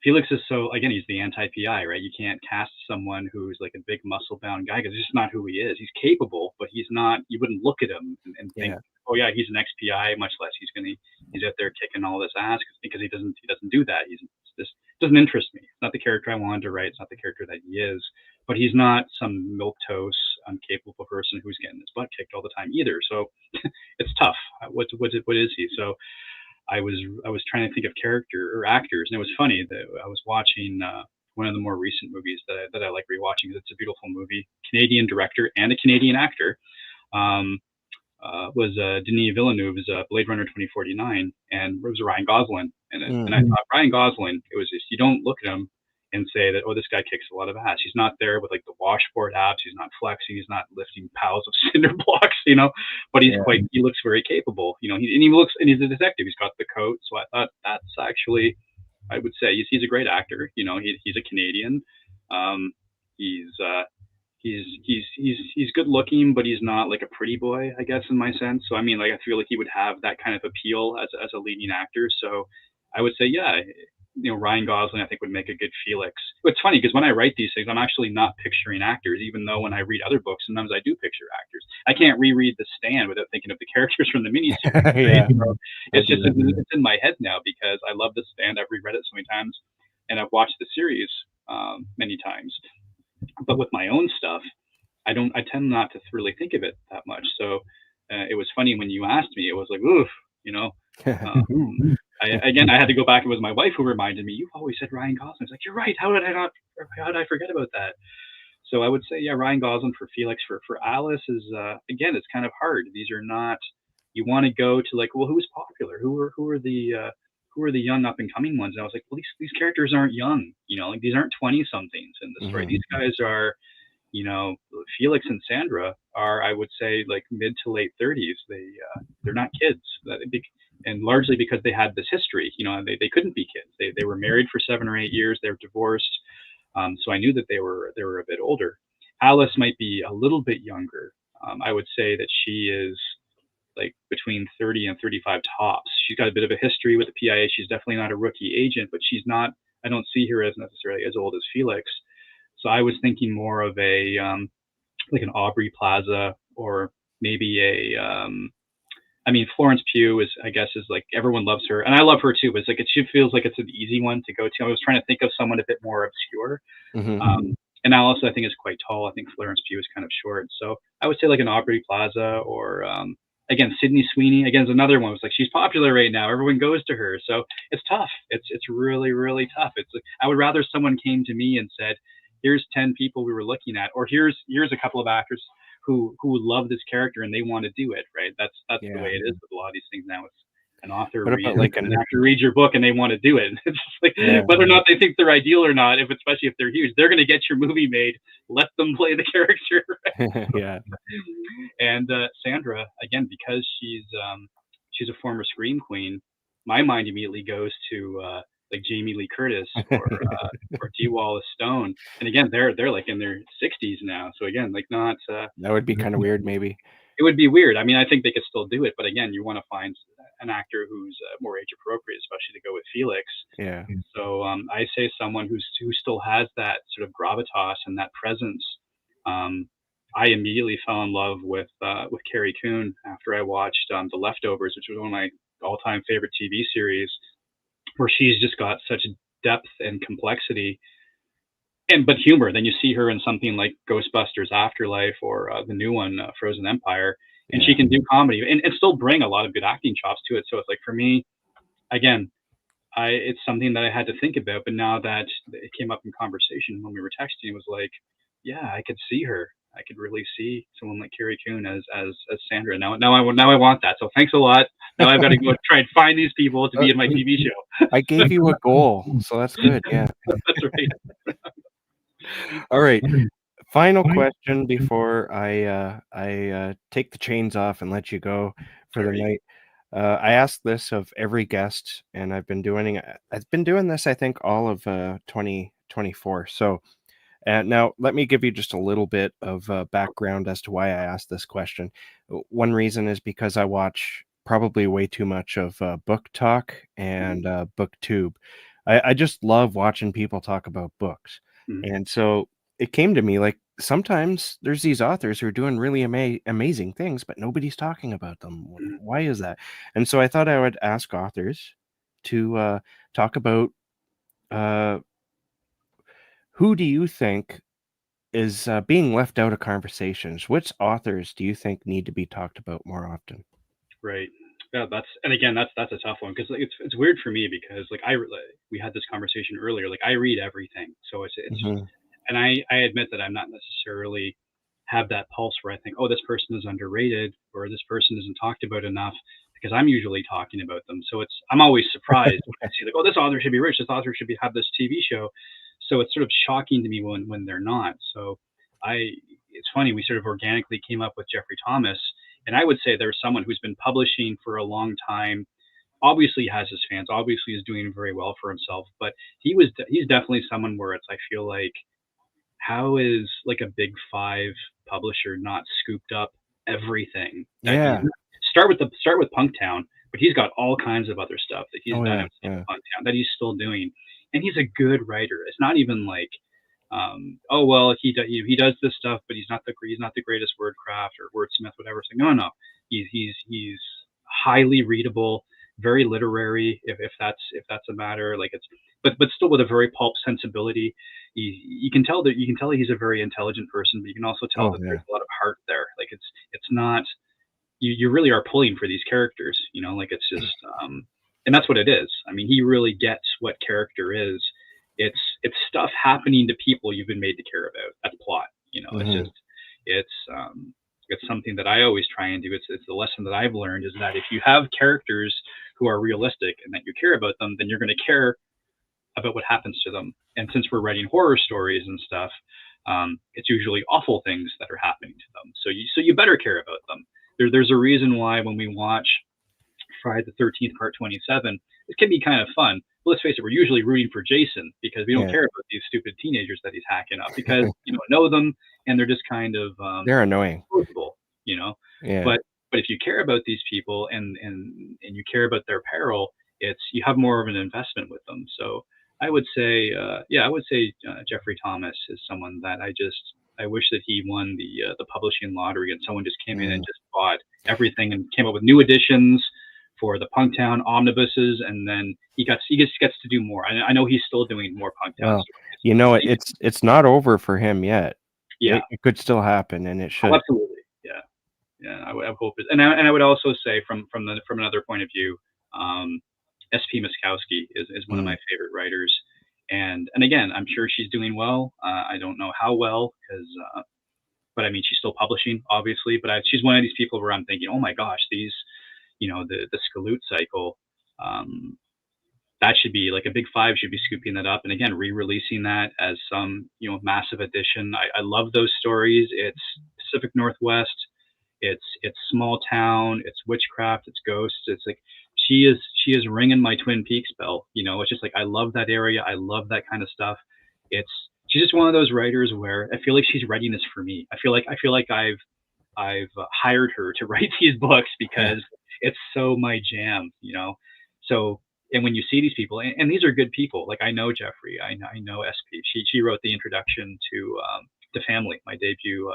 Speaker 2: Felix is so again, he's the anti-PI, right? You can't cast someone who's like a big muscle-bound guy because it's just not who he is. He's capable, but he's not. You wouldn't look at him and think,
Speaker 1: Yeah.
Speaker 2: "Oh yeah, he's an ex-PI." Much less he's out there kicking all this ass because he doesn't do that. He's this doesn't interest me. It's not the character I wanted to write. It's not the character that he is. But he's not some milquetoast, incapable person who's getting his butt kicked all the time either. So it's tough. What is he? So I was trying to think of character or actors, and it was funny that I was watching one of the more recent movies that I like rewatching because it's a beautiful movie. Canadian director and a Canadian actor. Um, was Denis Villeneuve's Blade Runner 2049, and it was Ryan Gosling. And I
Speaker 1: Mm.
Speaker 2: thought Ryan Gosling, it was just, you don't look at him and say that, oh, this guy kicks a lot of ass. He's not there with like the washboard abs. He's not flexing. He's not lifting piles of cinder blocks, but
Speaker 1: Yeah.
Speaker 2: he looks very capable, and he looks, and he's a detective. He's got the coat. So I thought that's actually, I would say he's a great actor. He's a Canadian. Um, he's, he's good looking, but he's not like a pretty boy, I guess, in my sense. So I mean, like I feel like he would have that kind of appeal as a leading actor. So I would say, yeah, Ryan Gosling I think would make a good Felix. It's funny because when I write these things, I'm actually not picturing actors, even though when I read other books, sometimes I do picture actors. I can't reread The Stand without thinking of the characters from the miniseries, right?
Speaker 1: Yeah,
Speaker 2: So
Speaker 1: I
Speaker 2: it's
Speaker 1: do
Speaker 2: just
Speaker 1: that.
Speaker 2: it's in my head now because I love The Stand. I've reread it so many times, and I've watched the series many times. But with my own stuff, I tend not to really think of it that much. So it was funny when you asked me. It was like, oof, you know.
Speaker 1: Ooh.
Speaker 2: I had to go back. It was my wife who reminded me. You've always said Ryan Gosling. It's like you're right. How did I not? How did I forget about that? So I would say, yeah, Ryan Gosling for Felix. For Alice is again, it's kind of hard. These are not. You want to go to like, well, who's popular? Who are the young up and coming ones? And I was like, well, these characters aren't young. Like these aren't 20 somethings in the story.
Speaker 1: Mhm.
Speaker 2: These guys are Felix and Sandra are, I would say, like mid to late 30s. They're not kids, and largely because they had this history. They couldn't be kids. They were married for 7 or 8 years. They were divorced, so I knew that they were a bit older. Alice might be a little bit younger. I would say that she is like between 30 and 35 tops. She's got a bit of a history with the PIA. She's definitely not a rookie agent, but she's not. I don't see her as necessarily as old as Felix. So I was thinking more of a like an Aubrey Plaza or maybe I mean Florence Pugh is I guess is like everyone loves her and I love her too, but it's like she feels like it's an easy one to go to. I was trying to think of someone a bit more obscure.
Speaker 1: Mhm.
Speaker 2: And Alice I think is quite tall. I think Florence Pugh is kind of short. So I would say like an Aubrey Plaza or again Sydney Sweeney again is another one. It's like she's popular right now. Everyone goes to her. So it's tough. It's really really tough. It's I would rather someone came to me and said, here's 10 people we were looking at, or here's a couple of actors who love this character and they want to do it, right? That's the way
Speaker 1: Yeah.
Speaker 2: it is with a lot of these things now. It's an author
Speaker 1: What
Speaker 2: read
Speaker 1: about like
Speaker 2: an
Speaker 1: an
Speaker 2: actor reads your book and they want to do it. It's just like
Speaker 1: yeah.
Speaker 2: whether or not they think they're ideal or not, if especially if they're huge, they're going to get your movie made. Let them play the character.
Speaker 1: Yeah.
Speaker 2: And Sandra, again, because she's a former scream queen, my mind immediately goes to like Jamie Lee Curtis or T. Wallace Stone. And again, they're like in their 60s now. So again, like not
Speaker 1: That would be kind of weird, maybe.
Speaker 2: it would be weird. I mean, I think they could still do it, but again, you want to find an actor who's more age appropriate, especially to go with Felix.
Speaker 1: Yeah.
Speaker 2: So I say someone who still has that sort of gravitas and that presence. Um, I immediately fell in love with Carrie Coon after I watched The Leftovers, which was one of my all-time favorite TV series, where she's just got such depth and complexity and but humor. Then you see her in something like Ghostbusters Afterlife or the new one, Frozen Empire, and she
Speaker 1: Yeah.
Speaker 2: can do comedy and still bring a lot of good acting chops to it. So it's like for me, again, it's something that I had to think about. But now that it came up in conversation when we were texting, it was like, yeah, I could see her. I could really see someone like Carrie Coon as Sandra. Now I want that. So thanks a lot. Now I've got to go try and find these people to be in my TV show.
Speaker 1: I gave you a goal, so that's good. Yeah.
Speaker 2: That's right.
Speaker 1: All right. Final question before I take the chains off and let you go for
Speaker 2: All
Speaker 1: the
Speaker 2: right.
Speaker 1: night. I ask this of every guest, and I've been doing this, I think, all of 2024. So now let me give you just a little bit of background as to why I asked this question. One reason is because I watch probably way too much of Book Talk and BookTube. I just love watching people talk about books.
Speaker 2: Mhm.
Speaker 1: And so it came to me like sometimes there's these authors who are doing really amazing things, but nobody's talking about them.
Speaker 2: Mhm.
Speaker 1: Why is that? And so I thought I would ask authors to talk about uh, who do you think is being left out of conversations? Which authors do you think need to be talked about more often?
Speaker 2: Right. Yeah, and again, that's a tough one because like, it's weird for me because we had this conversation earlier. Like I read everything, so it's
Speaker 1: Hmm.
Speaker 2: and I admit that I'm not necessarily have that pulse where I think, oh, this person is underrated or this person isn't talked about enough because I'm usually talking about them. So I'm always surprised when I see like, oh, this author should be rich, this author should have this TV show. So it's sort of shocking to me when they're not. So I it's funny we sort of organically came up with Jeffrey Thomas, and I would say there's someone who's been publishing for a long time. Obviously has his fans. Obviously is doing very well for himself, but he's definitely someone where it's I feel like how is like a big five publisher not scooped up everything that he's
Speaker 1: Yeah.
Speaker 2: start with Punktown, but he's got all kinds of other stuff that he's
Speaker 1: Oh
Speaker 2: done
Speaker 1: yeah.
Speaker 2: outside
Speaker 1: Yeah.
Speaker 2: of Punktown that he's still doing, and he's a good writer. It's not even like, oh well, he does this stuff, but he's not the greatest wordcraft or wordsmith, whatever. It's like no, he's highly readable, very literary, if that's a matter. Like it's but still with a very pulp sensibility. You can tell he's a very intelligent person, but you can also tell
Speaker 1: Oh
Speaker 2: that there's
Speaker 1: yeah.
Speaker 2: a lot of heart there. Like it's not you really are pulling for these characters, you know, like it's just and that's what it is. I mean, he really gets what character is. It's stuff happening to people you've been made to care about. That's plot, you know. It's
Speaker 1: Hmm.
Speaker 2: just it's um it's something that I always try and do. It's the lesson that I've learned is that if you have characters who are realistic and that you care about them, then you're going to care about what happens to them. And since we're writing horror stories and stuff, it's usually awful things that are happening to them. So you better care about them. There's a reason why when we watch Friday the 13th Part 27, it can be kind of fun. But let's face it, we're usually rooting for Jason because we don't
Speaker 1: Yeah.
Speaker 2: care about these stupid teenagers that he's hacking up because you don't know them and they're just kind of
Speaker 1: They're annoying.
Speaker 2: disposable, you know.
Speaker 1: Yeah.
Speaker 2: But if you care about these people and you care about their peril, it's you have more of an investment with them. So I would say, yeah, I would say Jeffrey Thomas is someone that I wish that he won the publishing lottery and someone just came in and
Speaker 1: Mm.
Speaker 2: just bought everything and came up with new editions for the Punktown omnibuses, and then he just gets to do more. I know he's still doing more Punktown
Speaker 1: Well,
Speaker 2: stories.
Speaker 1: you know, it's not over for him yet.
Speaker 2: Yeah,
Speaker 1: It could still happen, and it
Speaker 2: oh,
Speaker 1: should.
Speaker 2: absolutely. Yeah. Yeah, I hope it, and I would also say from another point of view, S.P. Miskowski is one of
Speaker 1: Mm.
Speaker 2: my favorite writers, And again, I'm sure she's doing well. I don't know how well because, but I mean, she's still publishing, obviously. But she's one of these people where I'm thinking, oh my gosh, these, the Skaloot cycle. Um, that should be like a big five should be scooping that up and again re-releasing that as some massive edition. I love those stories. It's Pacific Northwest, it's small town, it's witchcraft, it's ghosts. It's like she is ringing my Twin Peaks bell. It's just like I love that area, I love that kind of stuff. It's She's just one of those writers where I feel like she's writing this for me. I feel like I've hired her to write these books
Speaker 1: Yeah.
Speaker 2: because it's so my jam. So, and when you see these people, and these are good people, like I know Jeffrey, I know SP. She wrote the introduction to Family, my debut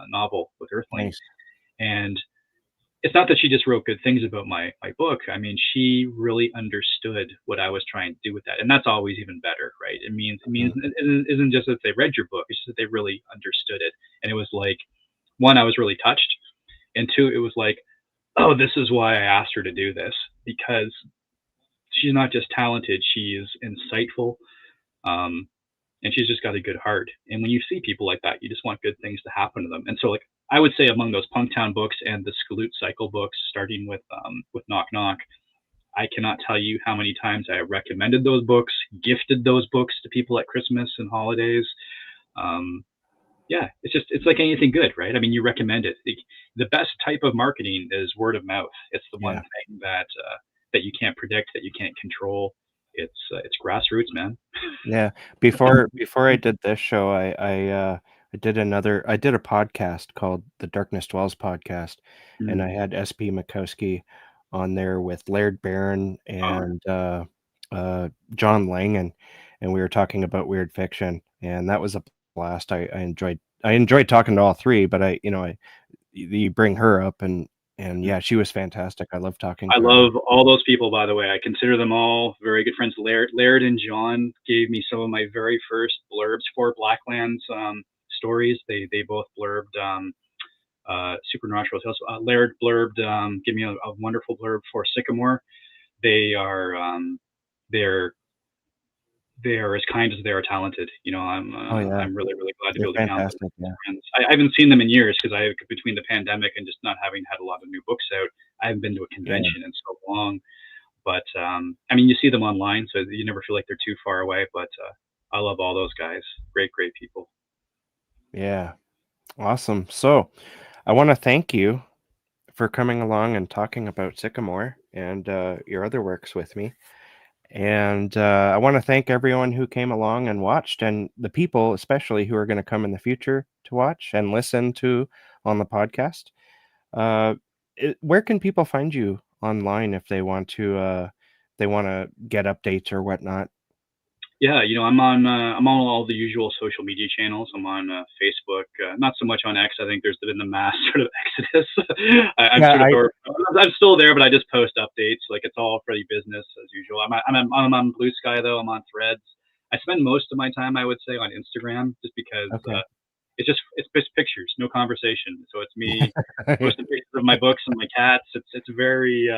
Speaker 2: novel with Earthling,
Speaker 1: Nice.
Speaker 2: and it's not that she just wrote good things about my book. I mean, she really understood what I was trying to do with that, and that's always even better, right? It means
Speaker 1: Mhm.
Speaker 2: it isn't just that they read your book; it's just that they really understood it, and it was like one, I was really touched, and two, it was like, oh, this is why I asked her to do this because she's not just talented, she is insightful, um, and she's just got a good heart. And when you see people like that, you just want good things to happen to them. And so, like, I would say among those Punktown books and the Skaloot Cycle books, starting with Knock Knock, I cannot tell you how many times I recommended those books, gifted those books to people at Christmas and holidays. Um, yeah, it's like anything good, right? I mean, you recommend it. The best type of marketing is word of mouth. It's the one
Speaker 1: Yeah.
Speaker 2: thing that you can't predict, that you can't control. It's grassroots, man.
Speaker 1: Yeah. Before I did this show, I did a podcast called the Darkness Dwells podcast, and I
Speaker 2: Mm.
Speaker 1: had SP Makowski on there with Laird Barron
Speaker 2: Oh,
Speaker 1: and John Langan, and we were talking about weird fiction, and that was a blast. I enjoyed talking to all three, but you bring her up, and yeah, she was fantastic. I love talking
Speaker 2: I
Speaker 1: to her.
Speaker 2: love all those people, by the way. I consider them all very good friends. Laird and John gave me some of my very first blurbs for Blacklands stories. They both blurbed Supernatural Tales. Laird blurbed, give me a wonderful blurb for Sycamore. They are they're they are as kind as they are talented.
Speaker 1: Oh yeah,
Speaker 2: I'm really really glad to be
Speaker 1: they're
Speaker 2: able to count them
Speaker 1: fantastic.
Speaker 2: as
Speaker 1: Yeah,
Speaker 2: friends. I haven't seen them in years because I between the pandemic and just not having had a lot of new books out, I haven't been to a
Speaker 1: yeah,
Speaker 2: convention in so long. But I mean, you see them online, so you never feel like they're too far away. But I love all those guys. Great, great people.
Speaker 1: yeah. Awesome. So, I want to thank you for coming along and talking about Sycamore and your other works with me. And I want to thank everyone who came along and watched, and the people, especially, who are going to come in the future to watch and listen to on the podcast. Uh, where can people find you online if they want to get updates or whatnot?
Speaker 2: Yeah, I'm on all the usual social media channels. I'm on Facebook, not so much on X. I think there's been the mass sort of exodus. I'm
Speaker 1: Yeah,
Speaker 2: sort of
Speaker 1: I
Speaker 2: I'm still there, but I just post updates. Like it's all pretty business as usual. I'm on Blue Sky though. I'm on Threads. I spend most of my time, I would say, on Instagram, just because
Speaker 1: okay.
Speaker 2: it's just pictures, no conversation. So it's me posting pictures of my books and my cats. It's very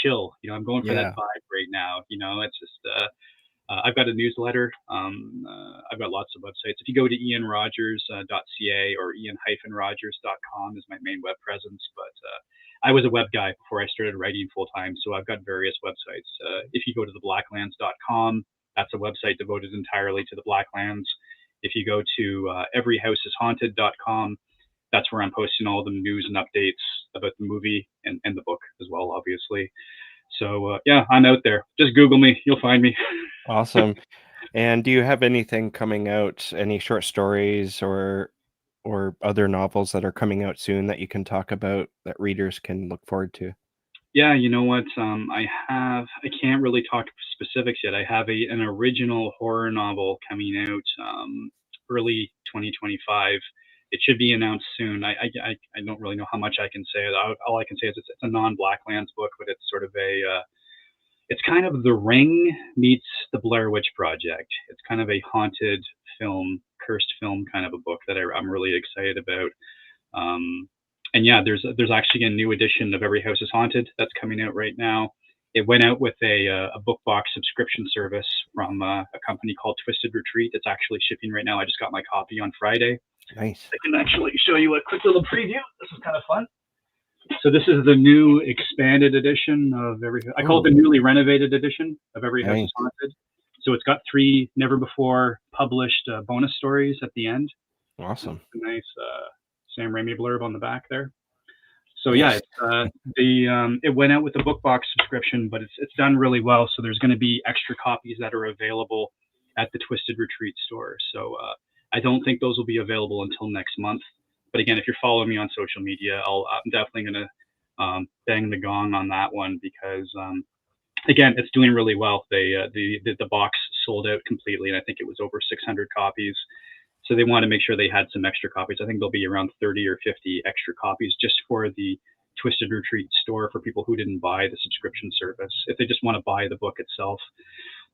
Speaker 2: chill. I'm going for that
Speaker 1: Yeah.
Speaker 2: vibe right now. It's just I've got a newsletter. I've got lots of websites. If you go to ianrogers.ca or ian-rogers.com is my main web presence. But I was a web guy before I started writing full time, so I've got various websites. If you go to the blacklands.com, that's a website devoted entirely to the Blacklands. If you go to everyhouseishaunted.com, that's where I'm posting all the news and updates about the movie and the book as well, obviously. So yeah, I'm out there. Just Google me, you'll find me.
Speaker 1: Awesome. And do you have anything coming out, any short stories or other novels that are coming out soon that you can talk about that readers can look forward to?
Speaker 2: Yeah, you know what? I can't really talk specifics yet. I have an original horror novel coming out early 2025. It should be announced soon. I don't really know how much I can say. All I can say is it's a non-Blacklands book, but it's sort of it's kind of The Ring meets the Blair Witch Project. It's kind of a haunted film, cursed film kind of a book that I'm really excited about. Um, and yeah, there's actually a new edition of Every House is Haunted that's coming out right now. it went out with a book box subscription service from a company called Twisted Retreat. It's actually shipping right now. I just got my copy on Friday.
Speaker 1: Nice.
Speaker 2: I can actually show you a quick little preview. This is kind of fun. So this is the new expanded edition of every. I call it the
Speaker 1: Oh,
Speaker 2: newly renovated edition of Every House
Speaker 1: nice.
Speaker 2: is Haunted. So it's got 3 never before published bonus stories at the end.
Speaker 1: Awesome.
Speaker 2: A nice Sam Raimi blurb on the back there. So yeah,
Speaker 1: Nice.
Speaker 2: it's it went out with the book box subscription, but it's done really well. So there's going to be extra copies that are available at the Twisted Retreat store. So I don't think those will be available until next month. But again, if you're following me on social media, I'm definitely going to bang the gong on that one because again, it's doing really well. The box sold out completely, and I think it was over 600 copies. So they want to make sure they had some extra copies. I think there'll be around 30 or 50 extra copies just for the Twisted Retreat store for people who didn't buy the subscription service, if they just want to buy the book itself.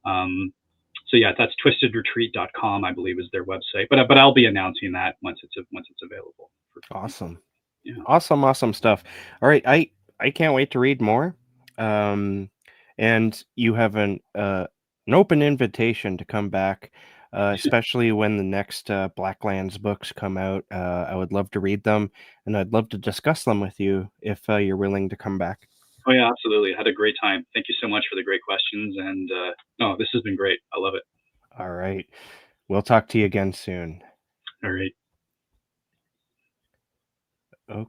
Speaker 2: So yeah, that's twistedretreat.com, I believe, is their website. But I'll be announcing that once it's available for people.
Speaker 1: Awesome.
Speaker 2: Yeah.
Speaker 1: Awesome, awesome stuff. All right, I can't wait to read more. Um, and you have an open invitation to come back, especially when the next Blacklands books come out. I would love to read them, and I'd love to discuss them with you if you're willing to come back.
Speaker 2: Oh yeah, absolutely. I had a great time. Thank you so much for the great questions. And no, this has been great. I love it.
Speaker 1: All right, we'll talk to you again soon.
Speaker 2: All right.
Speaker 1: Okay.